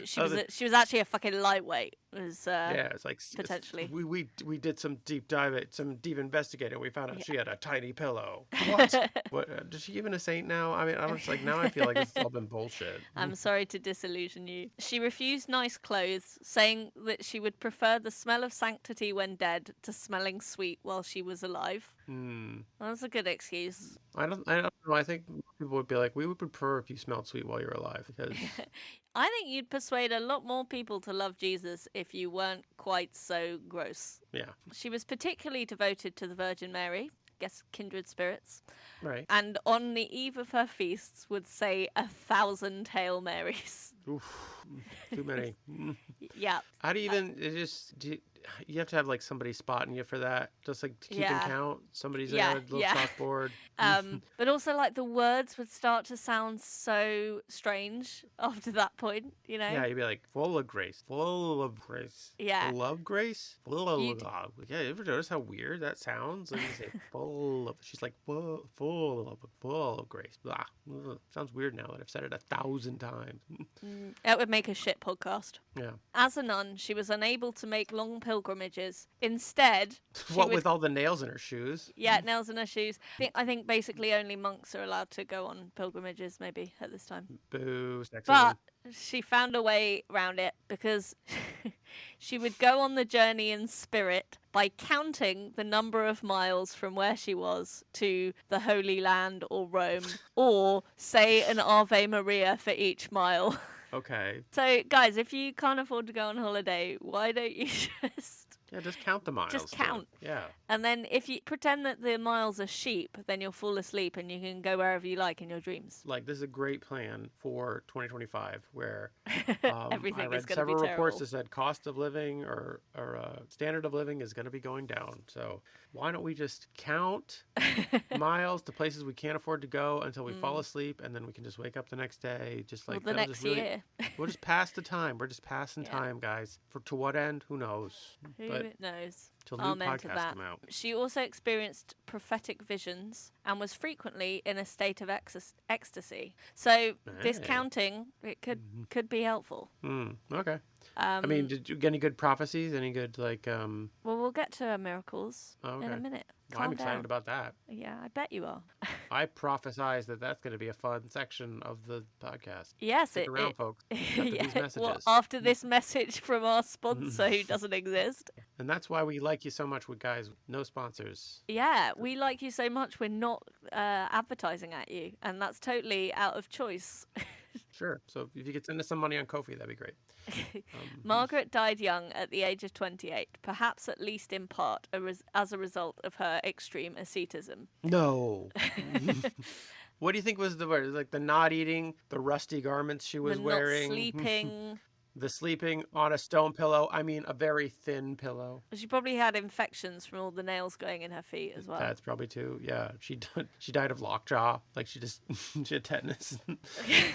she was actually a fucking lightweight. Yeah, it's like potentially. We did some deep investigating. We found out she had a tiny pillow. What? What? Is she even a saint now? I mean, I'm just like, now I feel like it's all been bullshit. I'm sorry to disillusion you. She refused nice clothes, saying that she would prefer the smell of sanctity when dead to smelling sweet while she was alive. That's a good excuse. I don't know. I think people would be like, we would prefer if you smelled sweet while you're alive, because I think you'd persuade a lot more people to love Jesus if you weren't quite so gross. Yeah. She was particularly devoted to the Virgin Mary, guess kindred spirits. Right. And on the eve of her feasts would say 1,000 Hail Marys. Oof, too many. Yeah. How do you even, you have to have like somebody spotting you for that, just like to keep in count. Somebody's there with a little chalkboard. But also like the words would start to sound so strange after that point, you know? Yeah, you'd be like, full of grace. Yeah. Full of grace? Full of love. Yeah, you ever notice how weird that sounds? Like you say, full of, she's like, full of grace. Blah. Ugh. Sounds weird now that I've said it 1,000 times. That would make a shit podcast. Yeah. As a nun, she was unable to make long pilgrimages. Instead, with all the nails in her shoes? Yeah, nails in her shoes. I think basically only monks are allowed to go on pilgrimages, maybe, at this time. Boo, sexism. But she found a way around it because she would go on the journey in spirit by counting the number of miles from where she was to the Holy Land or Rome, or say an Ave Maria for each mile. Okay. So, guys, if you can't afford to go on holiday, why don't you just count the miles. just count? Yeah. And then if you pretend that the miles are sheep, then you'll fall asleep and you can go wherever you like in your dreams. Like, this is a great plan for 2025, where Everything I read is going to several be reports terrible. that said cost of living or standard of living is going to be going down. So why don't we just count miles to places we can't afford to go until we fall asleep, and then we can just wake up the next day, just like the next year. We'll just pass the time. We're just passing Yeah. time, guys. To what end? Who knows? Who knows? Till new Amen to podcasts that. come out. She also experienced prophetic visions and was frequently in a state of ecstasy. So this Hey. counting, it could be helpful. Okay. I mean, did you get any good prophecies? Any good, like, Well, we'll get to her miracles in a minute. Well, I'm excited down. about that. Yeah, I bet you are. I prophesize that that's going to be a fun section of the podcast. Yes, Stick around, folks. After these messages. Well, after this message from our sponsor who doesn't exist. And that's why we like you so much, with guys. No sponsors. Yeah, we like you so much. We're not advertising at you, and that's totally out of choice. Sure. So if you could send us some money on Ko-fi, that'd be great. Margaret died young at the age of 28, perhaps at least in part as a result of her extreme asceticism. No. What do you think was the word? Like the not eating, the rusty garments she was wearing, not sleeping. The sleeping on a stone pillow. I mean, a very thin pillow. She probably had infections from all the nails going in her feet as well. That's probably too. Yeah, she died of lockjaw. Like she had tetanus.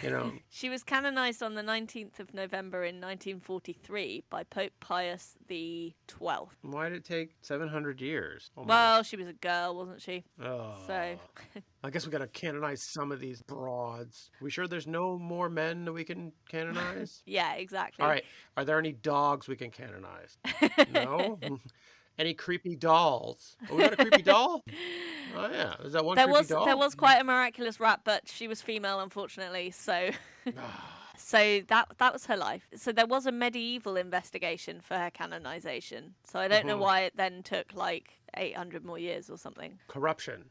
You know. She was canonized on the 19th of November in 1943 by Pope Pius XII. Why did it take 700 years? Almost? Well, she was a girl, wasn't she? Oh. So. I guess we gotta canonize some of these broads. We sure there's no more men that we can canonize? Yeah, exactly. All right. Are there any dogs we can canonize? No? Any creepy dolls? Oh, we got a creepy doll? Oh, yeah. Is that one creepy doll? There was quite a miraculous rat, but she was female, unfortunately, so... So that was her life. So there was a medieval investigation for her canonization. So I don't know why it then took like 800 more years or something. Corruption.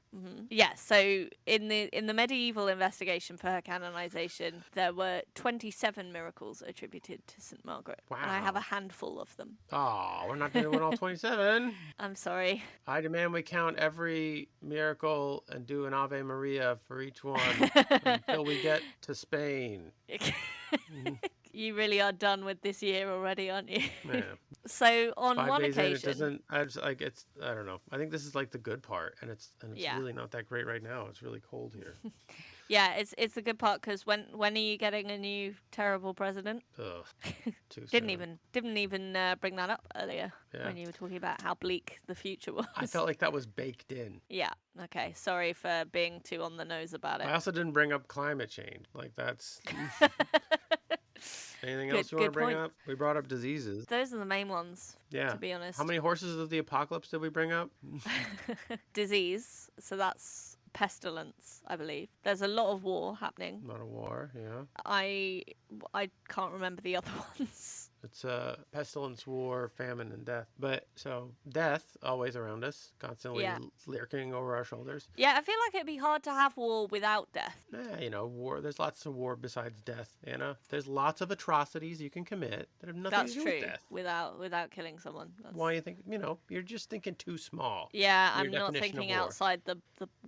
Yeah, so in the medieval investigation for her canonization, there were 27 miracles attributed to St. Margaret. Wow. And I have a handful of them. Oh, we're not doing all 27. I'm sorry. I demand we count every miracle and do an Ave Maria for each one until we get to Spain. You really are done with this year already, aren't you? Yeah. So on 5 one days occasion, in, I don't know. I think this is like the good part, and it's really not that great right now. It's really cold here. Yeah, it's the good part because when are you getting a new terrible president? Ugh, too Didn't soon. even bring that up earlier when you were talking about how bleak the future was. I felt like that was baked in. Yeah. Okay. Sorry for being too on the nose about it. I also didn't bring up climate change. Like that's. Anything else you want to bring up? We brought up diseases. Those are the main ones. Yeah. To be honest. How many horses of the apocalypse did we bring up? Disease. So that's pestilence, I believe. There's a lot of war happening. A lot of war. Yeah. I can't remember the other ones. It's pestilence, war, famine, and death. But so death always around us, constantly lurking over our shoulders. Yeah, I feel like it'd be hard to have war without death. War. There's lots of war besides death, Anna. There's lots of atrocities you can commit that have nothing to do with death. Without killing someone. Why you think? You're just thinking too small. Yeah, I'm not thinking outside the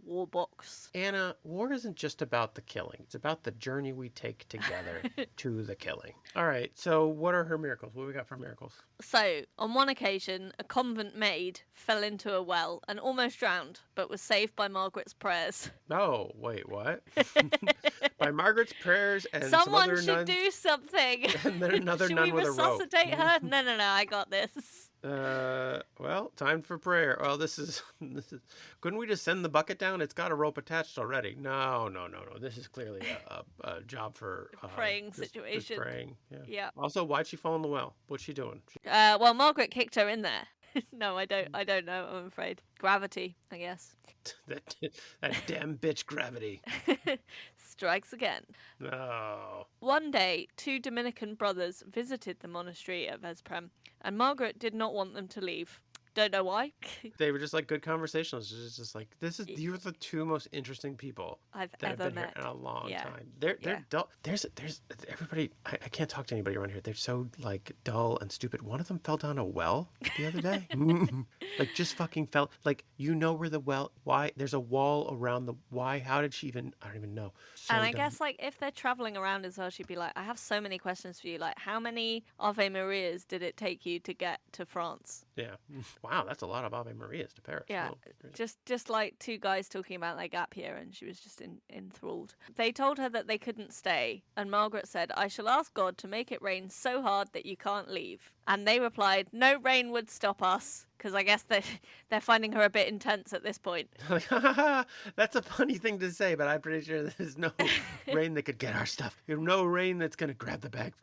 war box. Anna, war isn't just about the killing. It's about the journey we take together to the killing. All right. So what are her miracles? What do we got for miracles? So, on one occasion, a convent maid fell into a well and almost drowned, but was saved by Margaret's prayers. Oh, wait, what? By Margaret's prayers and someone some other should do something. And then another nun with a rope. Should we resuscitate her? No, I got this. Well, time for prayer. Well, this is. Couldn't we just send the bucket down? It's got a rope attached already. No. This is clearly a job for praying situation. Just praying. Yeah. Yeah. Also, why'd she fall in the well? What's she doing? Well, Margaret kicked her in there. No, I don't. I don't know. I'm afraid. Gravity, I guess. that, that damn bitch gravity. Strikes again. No. One day, two Dominican brothers visited the monastery at Vesprem, and Margaret did not want them to leave. Don't know why. They were just like good conversationalists. It's just like you're the two most interesting people I've that have ever been met. here in a long Yeah. time. They're Yeah. dull. There's everybody. I can't talk to anybody around here. They're so like dull and stupid. One of them fell down a well the other day. Like just fucking fell. Like where the well? Why? There's a wall around the. Why? How did she even? I don't even know. So And I dumb. guess, like, if they're traveling around as well, she'd be like, I have so many questions for you. Like, how many Ave Marias did it take you to get to France? Yeah. Wow, that's a lot of Ave Marias to Paris. Yeah, Oh, just like two guys talking about their gap year, and she was just enthralled. They told her that they couldn't stay, and Margaret said, I shall ask God to make it rain so hard that you can't leave. And they replied, no rain would stop us, because I guess they're finding her a bit intense at this point. Like, that's a funny thing to say, but I'm pretty sure there's no rain that could get our stuff. There's no rain that's gonna grab the bag,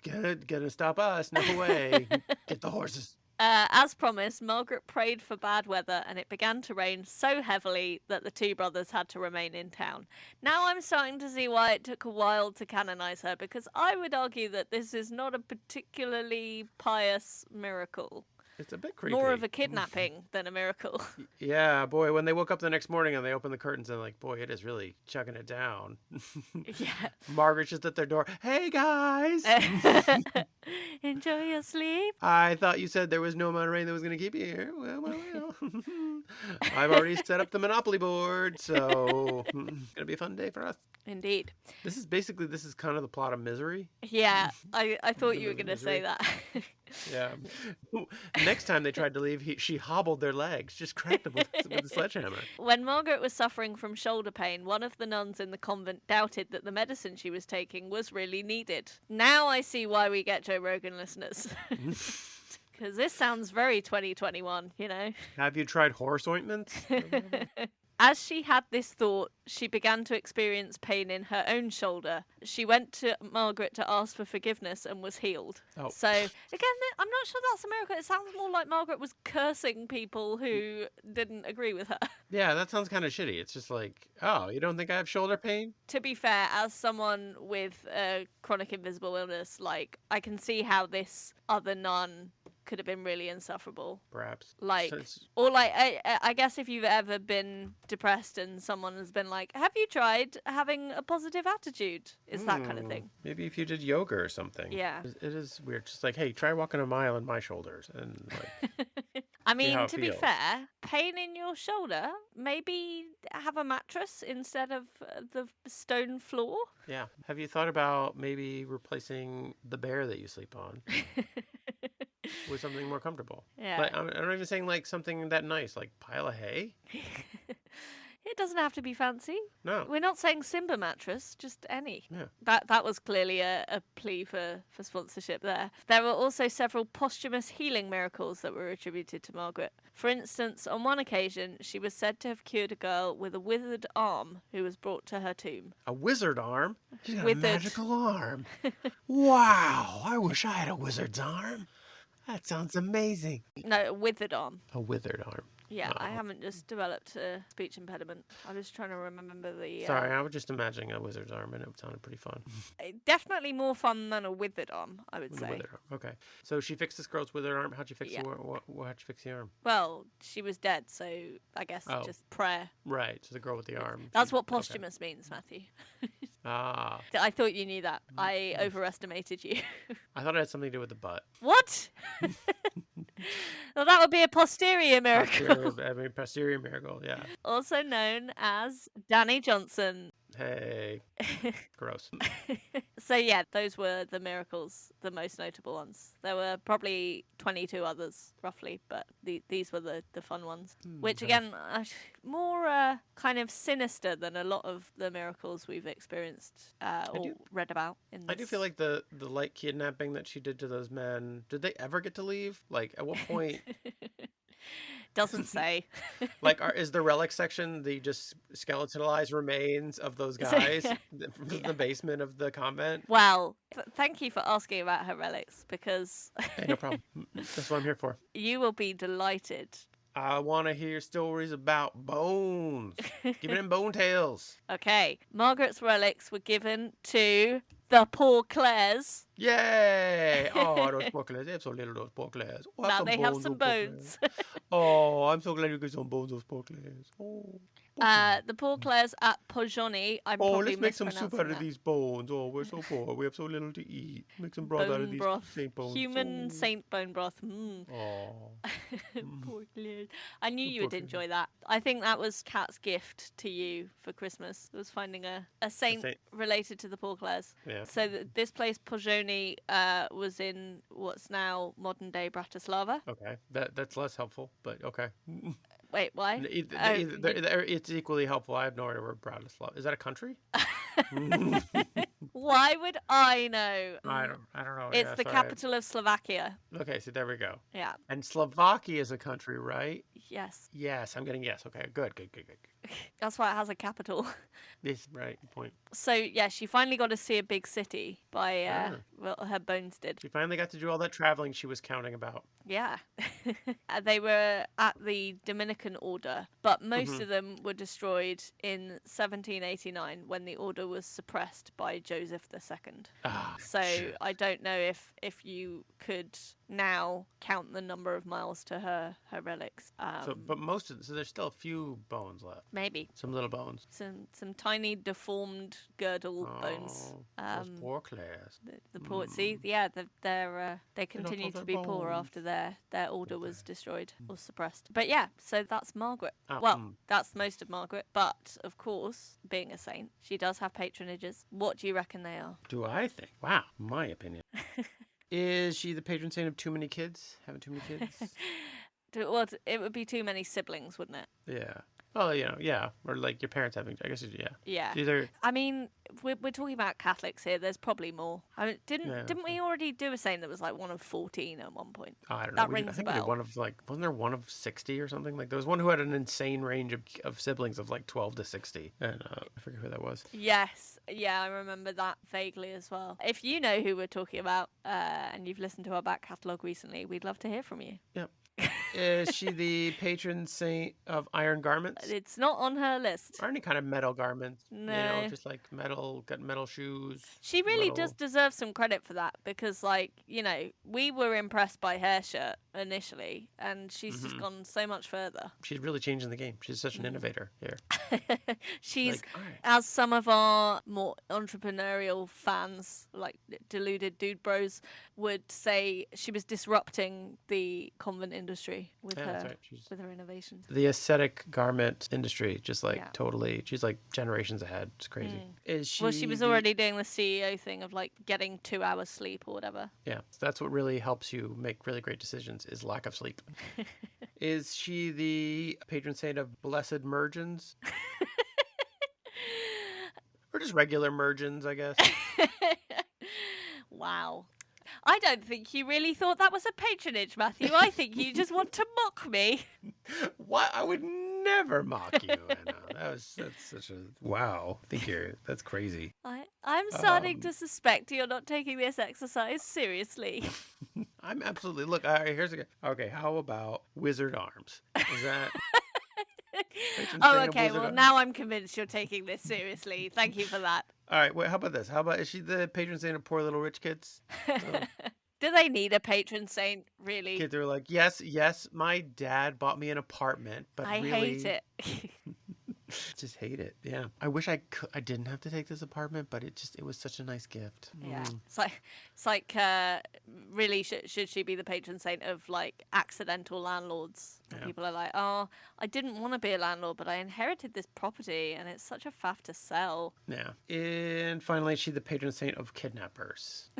gonna stop us. No way. Get the horses. As promised, Margaret prayed for bad weather, and it began to rain so heavily that the two brothers had to remain in town. Now I'm starting to see why it took a while to canonize her, because I would argue that this is not a particularly pious miracle. It's a bit creepy. More of a kidnapping than a miracle. Yeah, boy, when they woke up the next morning and they opened the curtains and like, boy, it is really chugging it down. Yeah. Margaret's just at their door. Hey, guys. Enjoy your sleep. I thought you said there was no amount of rain that was going to keep you here. Well. I've already set up the Monopoly board, so it's going to be a fun day for us. Indeed. This is kind of the plot of Misery. Yeah, I thought you were going to say that. Yeah. Next time they tried to leave, she hobbled their legs, just cracked them with a sledgehammer. When Margaret was suffering from shoulder pain, one of the nuns in the convent doubted that the medicine she was taking was really needed. Now I see why we get Joe Rogan listeners. Because this sounds very 2021, you know? Have you tried horse ointments? As she had this thought, she began to experience pain in her own shoulder. She went to Margaret to ask for forgiveness and was healed. Oh. So, again, I'm not sure that's a miracle. It sounds more like Margaret was cursing people who didn't agree with her. Yeah, that sounds kind of shitty. It's just like, oh, you don't think I have shoulder pain? To be fair, as someone with a chronic invisible illness, like, I can see how this other nun could have been really insufferable. Perhaps. Like, So or like, I guess if you've ever been depressed and someone has been like, have you tried having a positive attitude? It's that kind of thing. Maybe if you did yoga or something. Yeah. It is weird. Just like, hey, try walking a mile in my shoulders. And like, I mean, how it to be feels. fair, pain in your shoulder, maybe have a mattress instead of the stone floor. Yeah. Have you thought about maybe replacing the bear that you sleep on with something more comfortable? Yeah. Like, I'm not even saying like something that nice, like pile of hay. It doesn't have to be fancy. No. We're not saying Simba mattress, just any. Yeah. That was clearly a plea for sponsorship there. There were also several posthumous healing miracles that were attributed to Margaret. For instance, on one occasion, she was said to have cured a girl with a withered arm who was brought to her tomb. A wizard arm? She's got Withered. a magical arm. Wow. I wish I had a wizard's arm. That sounds amazing. No, a withered arm. A withered arm. Yeah, I Oh. haven't just developed a speech impediment. I was trying to remember the... Sorry, I was just imagining a wizard's arm and it sounded pretty fun. Definitely more fun than a withered arm, I would The say. withered arm. Okay. So she fixed this girl's withered arm. How'd you fix Yeah. how'd you fix the arm? Well, she was dead, so I guess Oh. just prayer. Right. So the girl with the arm. That's what okay. posthumous means, Matthew. Ah. I thought you knew that. I overestimated you. I thought it had something to do with the butt. What? Well, that would be a posterior miracle. Posterior miracle. Yeah. Also known as Danny Johnson. Hey. Gross. So yeah, those were the miracles, the most notable ones. There were probably 22 others, roughly, but these were the fun ones. Which again, more kind of sinister than a lot of the miracles we've experienced or read about. In this. I do feel like the light kidnapping that she did to those men, did they ever get to leave? Like, at what point? Doesn't say. Like, is the relic section the just skeletonalized remains of those So, guys from yeah. the basement of the convent? Well, thank you for asking about her relics, because Hey, no problem. That's what I'm here for. you will be delighted. I want to hear stories about bones. Give me them bone tales. Okay, Margaret's relics were given to the poor Clares. Yay! Oh, those poor Clares. They have so little, those poor Clares. Oh, have Now some they have bones, some those poor Clares. bones. Oh, I'm so glad you get some bones, those poor Clares. Oh, poor Clares. The poor Clares at Pojoni. I'm Oh, probably let's make some soup out mispronouncing of that. these bones. Oh, we're so poor. We have so little to eat. Make some broth out of Bone these broth. saint bones. Human Oh, saint bone broth. Mm. oh. Poor Clares. I knew you Poor would Clares. enjoy that. I think that was Kat's gift to you for Christmas. It was finding a saint saint. related to the poor Clares. Yeah. So this place, Pojoni, was in what's now modern day Bratislava. Okay. That's less helpful, but okay. Wait, why? It's equally helpful. I have no idea where Bratislava is. That a country? Why would I know? I don't know. It's Yeah, the sorry. capital of Slovakia. Okay, so there we go. Yeah. And Slovakia is a country, right? Yes. Yes, I'm getting yes. Okay, good. That's why it has a capital. This right point. So yeah, she finally got to see a big city by well, her bones did. She finally got to do all that traveling she was counting about. Yeah. They were at the Dominican order, but most of them were destroyed in 1789 when the order was suppressed by Joseph II. Ah, So shit. I don't know if you could now count the number of miles to her relics. But so there's still a few bones left. Maybe Some little bones. some tiny deformed girdle bones. Those poor Clares. The poor, see, yeah, they continue to their be poor bones. after their order was destroyed or suppressed. But yeah, so that's Margaret. Oh, Well, that's most of Margaret. But of course, being a saint, she does have patronages. What do you reckon they are? Do I think? Wow, my opinion. Is she the patron saint of too many kids? Having too many kids? Well, it would be too many siblings, wouldn't it? Yeah. Well, yeah. Or like your parents having, I guess, yeah. Yeah. Either. I mean, we're talking about Catholics here. There's probably more. I mean, didn't we already do a saint that was like one of 14 at one point? I don't know. That rings I think a we did bell. one of wasn't there one of 60 or something? Like there was one who had an insane range of siblings of like 12 to 60. And I forget who that was. Yes, yeah, I remember that vaguely as well. If you know who we're talking about and you've listened to our back catalogue recently, we'd love to hear from you. Yep. Is she the patron saint of iron garments? It's not on her list. Or any kind of metal garments? No. You know, just like got metal shoes. She really does deserve some credit for that because, like, you know, we were impressed by her shirt initially, and she's just gone so much further. She's really changing the game. She's such an innovator here. She's, Like, all right. as some of our more entrepreneurial fans, like deluded dude bros, would say, she was disrupting the convent industry with Yeah, that's her right. She's with her innovations. the aesthetic garment industry, just like Yeah. totally. She's like generations ahead. It's crazy. Is she? Well, she was already doing the CEO thing of like getting 2 hours sleep or whatever. Yeah, that's what really helps you make really great decisions is lack of sleep. Is she the patron saint of blessed mergens? Or just regular mergens, I guess. Wow. I don't think you really thought that was a patronage, Matthew. I think you just want to mock me. What? I would never mock you, Anna. That's such a wow. That's crazy. I'm starting to suspect you're not taking this exercise seriously. I'm absolutely look. All right, here's okay. How about wizard arms? Is that? patron Oh, saint of okay. wizard Well, arms? now I'm convinced you're taking this seriously. Thank you for that. All right. Wait. How about this? How about is she the patron saint of poor little rich kids? Do they need a patron saint, really? Kids are like, yes. My dad bought me an apartment, but I really, hate it. just hate it. Yeah. I wish I didn't have to take this apartment, but it was such a nice gift. Yeah, it's like really, should she be the patron saint of like accidental landlords? Yeah. People are like, oh, I didn't want to be a landlord, but I inherited this property, and it's such a faff to sell. Yeah. And finally, is she the patron saint of kidnappers?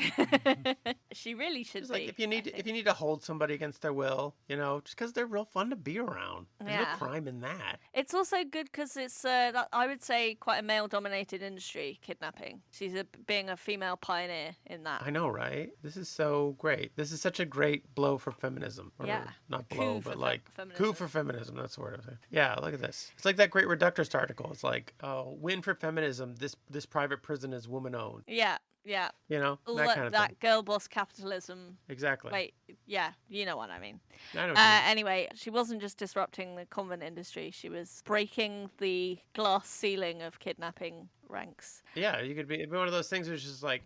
She really should It's be. like if you need to hold somebody against their will, you know, just because they're real fun to be around. There's Yeah. no crime in that. It's also good because it's, I would say, quite a male-dominated industry, kidnapping. She's being a female pioneer in that. I know, right? This is so great. This is such a great blow for feminism. Or Yeah. not Coup blow, for but like feminism. Coup for feminism. That's the word I was saying. Yeah, look at this. It's like that great reductrist article. It's like, win for feminism. This private prison is woman owned. Yeah, yeah. You know, All that kind of that thing. girl boss capitalism. Exactly. Wait, yeah, you know what I mean. I know what you mean. Anyway, she wasn't just disrupting the convent industry, she was breaking the glass ceiling of kidnapping ranks. Yeah, you could be it'd be one of those things where it's just like,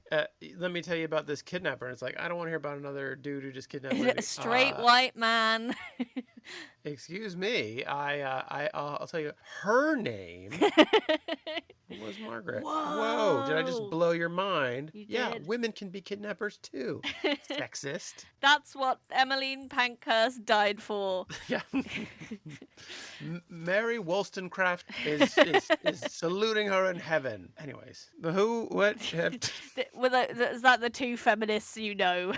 let me tell you about this kidnapper. And it's like, I don't want to hear about another dude who just kidnapped A me. straight white man. Excuse me. I'll tell you. Her name was Margaret. Whoa! Did I just Whoa. blow your mind? You Yeah, did. women can be kidnappers too. Sexist. That's what Emmeline Pankhurst died for. Yeah. Mary Wollstonecraft is saluting her in heaven. Anyways, the who? What? Is that the two feminists you know?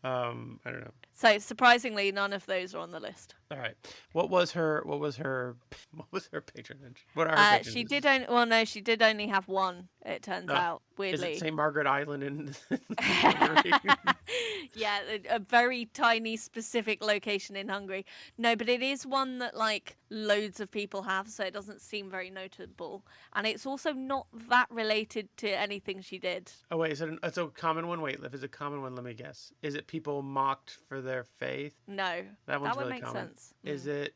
I don't know. So surprisingly, none of those are on the list. All right. What was her patronage? What are her She patronages? did only. Well, no, she did only have one. It turns out, Is weirdly. it St. Margaret Island in Yeah, a very tiny specific location in Hungary. No, but it is one that like loads of people have, so it doesn't seem very notable. And it's also not that related to anything she did. Oh wait, it's a common one? Wait, if it's a common one, let me guess. Is it people mocked for their faith? No, That one's that would really make common. sense. Is it?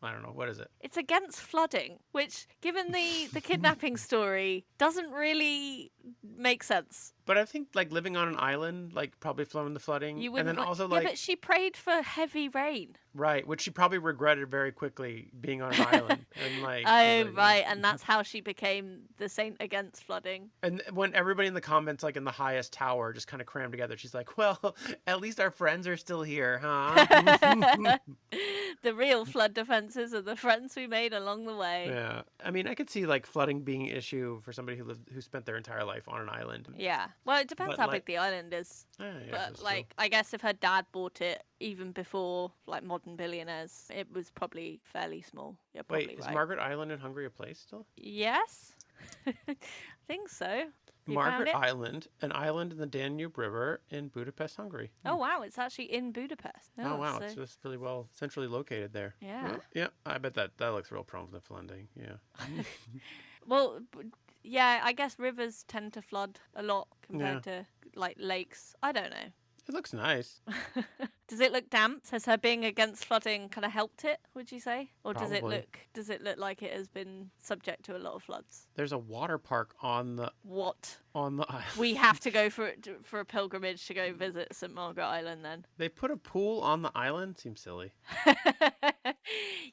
I don't know. What is it? It's against flooding, which, given the kidnapping story, doesn't really make sense. But I think like living on an island, like probably flowing the flooding, You and wouldn't. then also yeah, but she prayed for heavy rain. right, which she probably regretted very quickly being on an island, and like Oh, right, and that's how she became the saint against flooding. And when everybody in the comments, like in the highest tower, just kind of crammed together, she's like, "Well, at least our friends are still here, huh?" The real flood defenses are the friends we made along the way. Yeah, I mean, I could see like flooding being an issue for somebody who spent their entire life on an island. Yeah. Well, it depends But, how like- big the island is. Yeah, But that's like, I guess if her dad bought it even before like modern billionaires, it was probably fairly small. You're true. probably Wait, is right. Margaret Island in Hungary a place still? Yes. I think so. You found Margaret it? Island, an island in the Danube River in Budapest, Hungary. Oh wow, it's actually in Budapest. Oh wow, so- it's just really well centrally located there. Yeah. Yeah, I bet that looks real prone to flooding. Yeah. Well, yeah, I guess rivers tend to flood a lot compared to like lakes. I don't know. It looks nice. Does it look damp? Has her being against flooding kind of helped it, would you say? Or does Probably. it look like it has been subject to a lot of floods? There's a water park on the What? island. We have to go for a pilgrimage to go visit St. Margaret Island then. They put a pool on the island? Seems silly.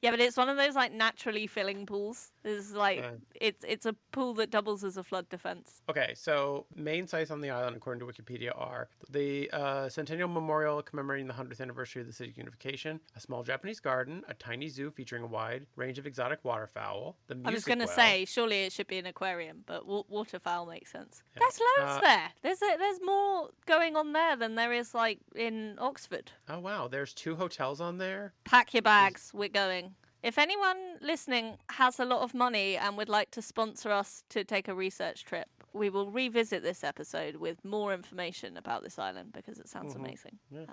Yeah, but it's one of those like naturally filling pools. It's like it's a pool that doubles as a flood defense. Okay, so main sites on the island, according to Wikipedia, are the Centennial Memorial commemorating the 100th anniversary of the city's unification, a small Japanese garden, a tiny zoo featuring a wide range of exotic waterfowl, the music I was going to well. say, surely it should be an aquarium, but waterfowl makes sense. Yeah. There's loads there. There's more going on there than there is like in Oxford. Oh wow, there's 2 hotels on there. Pack your bags, we're going. If anyone listening has a lot of money and would like to sponsor us to take a research trip, we will revisit this episode with more information about this island because it sounds amazing. Yeah.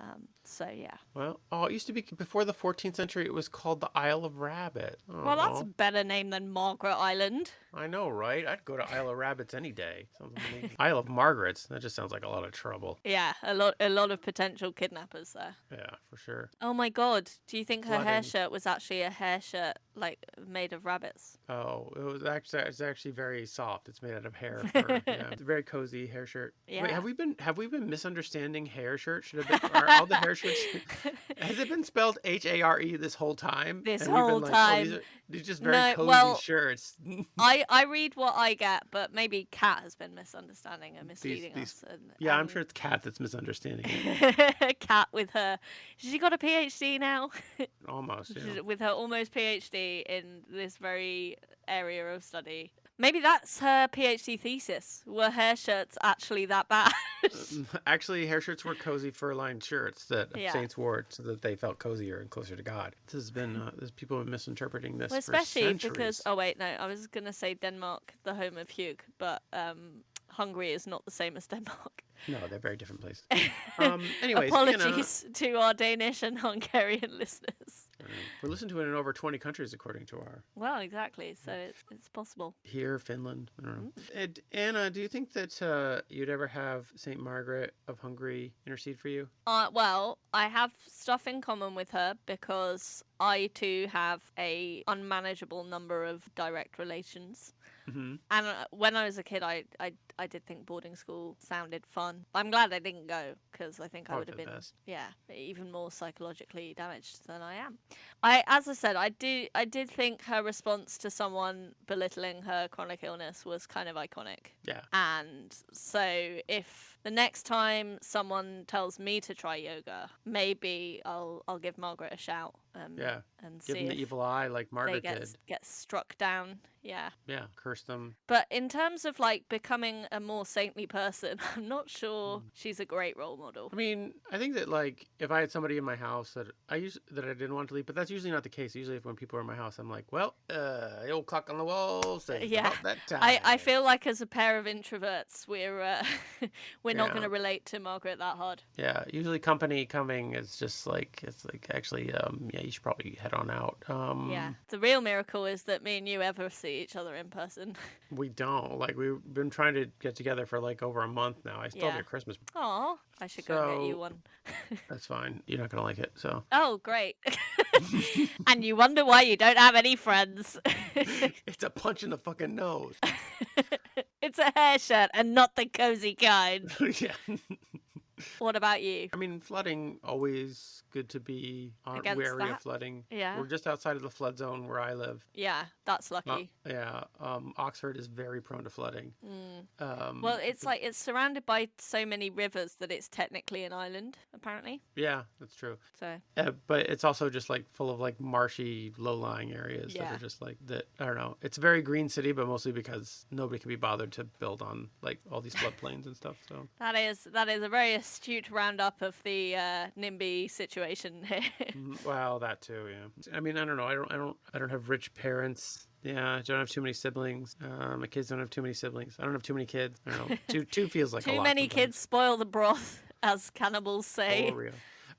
So yeah. Well, it used to be before the 14th century. It was called the Isle of Rabbit. Well, that's Aw. a better name than Margaret Island. I know, right? I'd go to Isle of Rabbits any day. Sounds amazing. Isle of Margarets. That just sounds like a lot of trouble. Yeah, a lot of potential kidnappers there. Yeah, for sure. Oh my god, do you think her hair Flooding. shirt was actually a hair shirt like made of rabbits? Oh, it's actually very soft. It's made out of hair. Fur. Yeah, it's a very cozy hair shirt. Yeah. Wait, have we been misunderstanding hair shirt? Should have been are all the hair shirts? Has it been spelled Hare this whole time? This And we've been whole like, time. These are just very No, cozy well, shirts. I read what I get, but maybe Kat has been misunderstanding and misleading these- us. And, Yeah, I'm sure it's Kat that's misunderstanding it. Kat with her, she got a PhD now, Almost. Yeah. with her almost PhD in this very area of study. Maybe that's her PhD thesis. Were hair shirts actually that bad? Actually, hair shirts were cozy fur-lined shirts that Yeah. saints wore so that they felt cozier and closer to God. This has been, people have been misinterpreting this Well, for especially centuries. because wait, no, I was gonna say Denmark, the home of Hugh, but Hungary is not the same as Denmark. No, they're very different places. Anyways, Apologies to our Danish and Hungarian listeners. We're listened to it in over 20 countries, according to our... Well, exactly. So it's possible. Here, Finland. I don't know. And Anna, do you think that you'd ever have St. Margaret of Hungary intercede for you? Well, I have stuff in common with her because I too have a unmanageable number of direct relations. Mm-hmm. And when I was a kid, I did think boarding school sounded fun. I'm glad I didn't go because I think I would have been even more psychologically damaged than I am. As I said, I did think her response to someone belittling her chronic illness was kind of iconic. Yeah. And so if the next time someone tells me to try yoga, maybe I'll give Margaret a shout. And give them the evil eye like Margaret did. Get struck down. Yeah. Yeah, curse them. But in terms of like becoming a more saintly person, I'm not sure she's a great role model. I mean, I think that like if I had somebody in my house that I didn't want to leave, but that's usually not the case. Usually when people are in my house, I'm like, well, the old clock on the wall says about that time. I feel like as a pair of introverts, we're not going to relate to Margaret that hard. Yeah, usually company coming is just like, it's like actually, you should probably head on out. The real miracle is that me and you ever see each other in person. We don't. Like, we've been trying to get together for like over a month now. I still have your Christmas. Aw, I should go and get you one. That's fine. You're not going to like it, so. Oh, great. And you wonder why you don't have any friends. It's a punch in the fucking nose. It's a hair shirt and not the cozy kind. Yeah. What about you? I mean, flooding, always good to be wary of flooding. Yeah. We're just outside of the flood zone where I live. Yeah, that's lucky. Oxford is very prone to flooding. Well, it's like it's surrounded by so many rivers that it's technically an island, apparently. Yeah, that's true. So. But it's also just like full of like marshy, low-lying areas that are just like that. I don't know. It's a very green city, but mostly because nobody can be bothered to build on like all these floodplains and stuff. So that is a very astute roundup of the NIMBY situation here. Well, that too, yeah. I mean, I don't know. I don't have rich parents. Yeah, I don't have too many siblings. My kids don't have too many siblings. I don't have too many kids. I don't know. Two feels like a lot. Too many sometimes. Kids spoil the broth, as cannibals say. For real.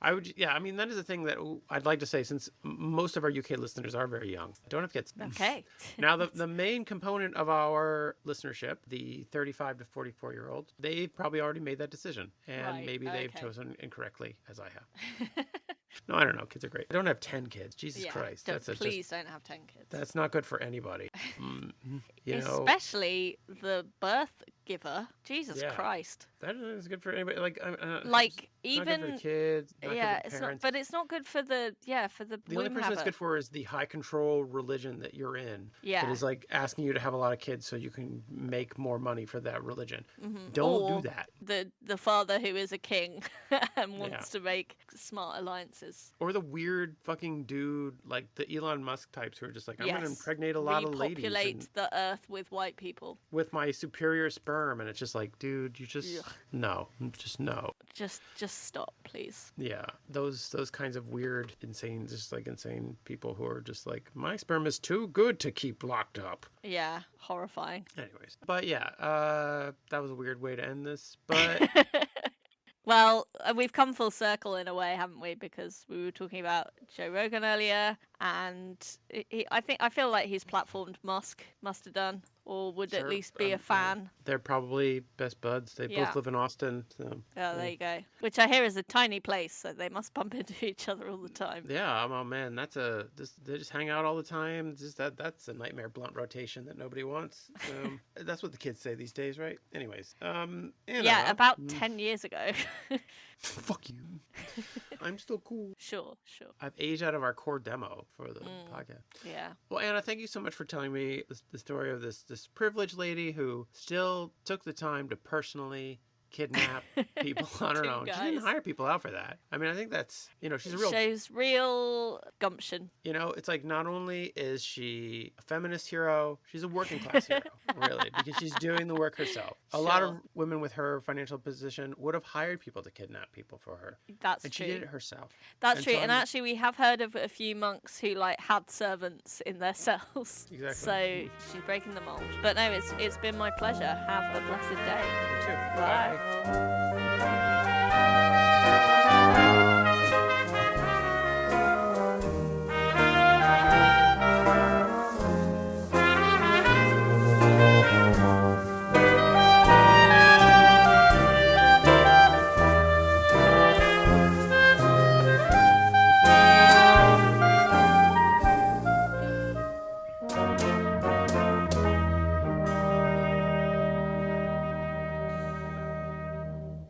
I mean, that is the thing that I'd like to say, since most of our UK listeners are very young. Don't have kids. Okay. Now, the main component of our listenership, the 35 to 44-year-olds, they've probably already made that decision. And maybe they've chosen incorrectly, as I have. No, I don't know. Kids are great. I don't have 10 kids. Jesus Christ. Please don't have 10 kids. That's not good for anybody. Especially the birth giver. Jesus Christ. That is good for anybody. Like not even good for the kids. it's not. But it's not good for the The only person it's good for is the high control religion that you're in. Yeah. That is like asking you to have a lot of kids so you can make more money for that religion. Don't do that. The father who is a king and wants to make smart alliances. Or the weird fucking dude like the Elon Musk types who are just like, I'm gonna impregnate a lot of ladies. Repopulate the earth with white people. With my superior sperm, and it's just like, dude, you just no. Just stop, please. Yeah. Those kinds of weird, insane people who are just like, my sperm is too good to keep locked up. Yeah, horrifying. Anyways. But yeah, that was a weird way to end this. But well, we've come full circle in a way, haven't we? Because we were talking about Joe Rogan earlier, and I feel like he's platformed Musk, must have done, or would at least be a fan. They're probably best buds. They both live in Austin. So. Oh, there you go. Which I hear is a tiny place, so they must bump into each other all the time. Yeah, oh man, they just hang out all the time. That's a nightmare blunt rotation that nobody wants. That's what the kids say these days, right? Anyways, Anna, about 10 years ago. Fuck you. I'm still cool. Sure. I've aged out of our core demo for the podcast. Yeah. Well, Anna, thank you so much for telling me the story of this privileged lady who still took the time to personally kidnap people on her own. She didn't hire people out for that. I mean, I think that's, she's a real... shows real gumption. It's like, not only is she a feminist hero, she's a working class hero, really, because she's doing the work herself. A lot of women with her financial position would have hired people to kidnap people for her. That's true. And she did it herself. That's true. And actually, we have heard of a few monks who had servants in their cells. Exactly. So she's breaking the mold. But no, it's been my pleasure. Have a blessed day. You too. Bye. Bye.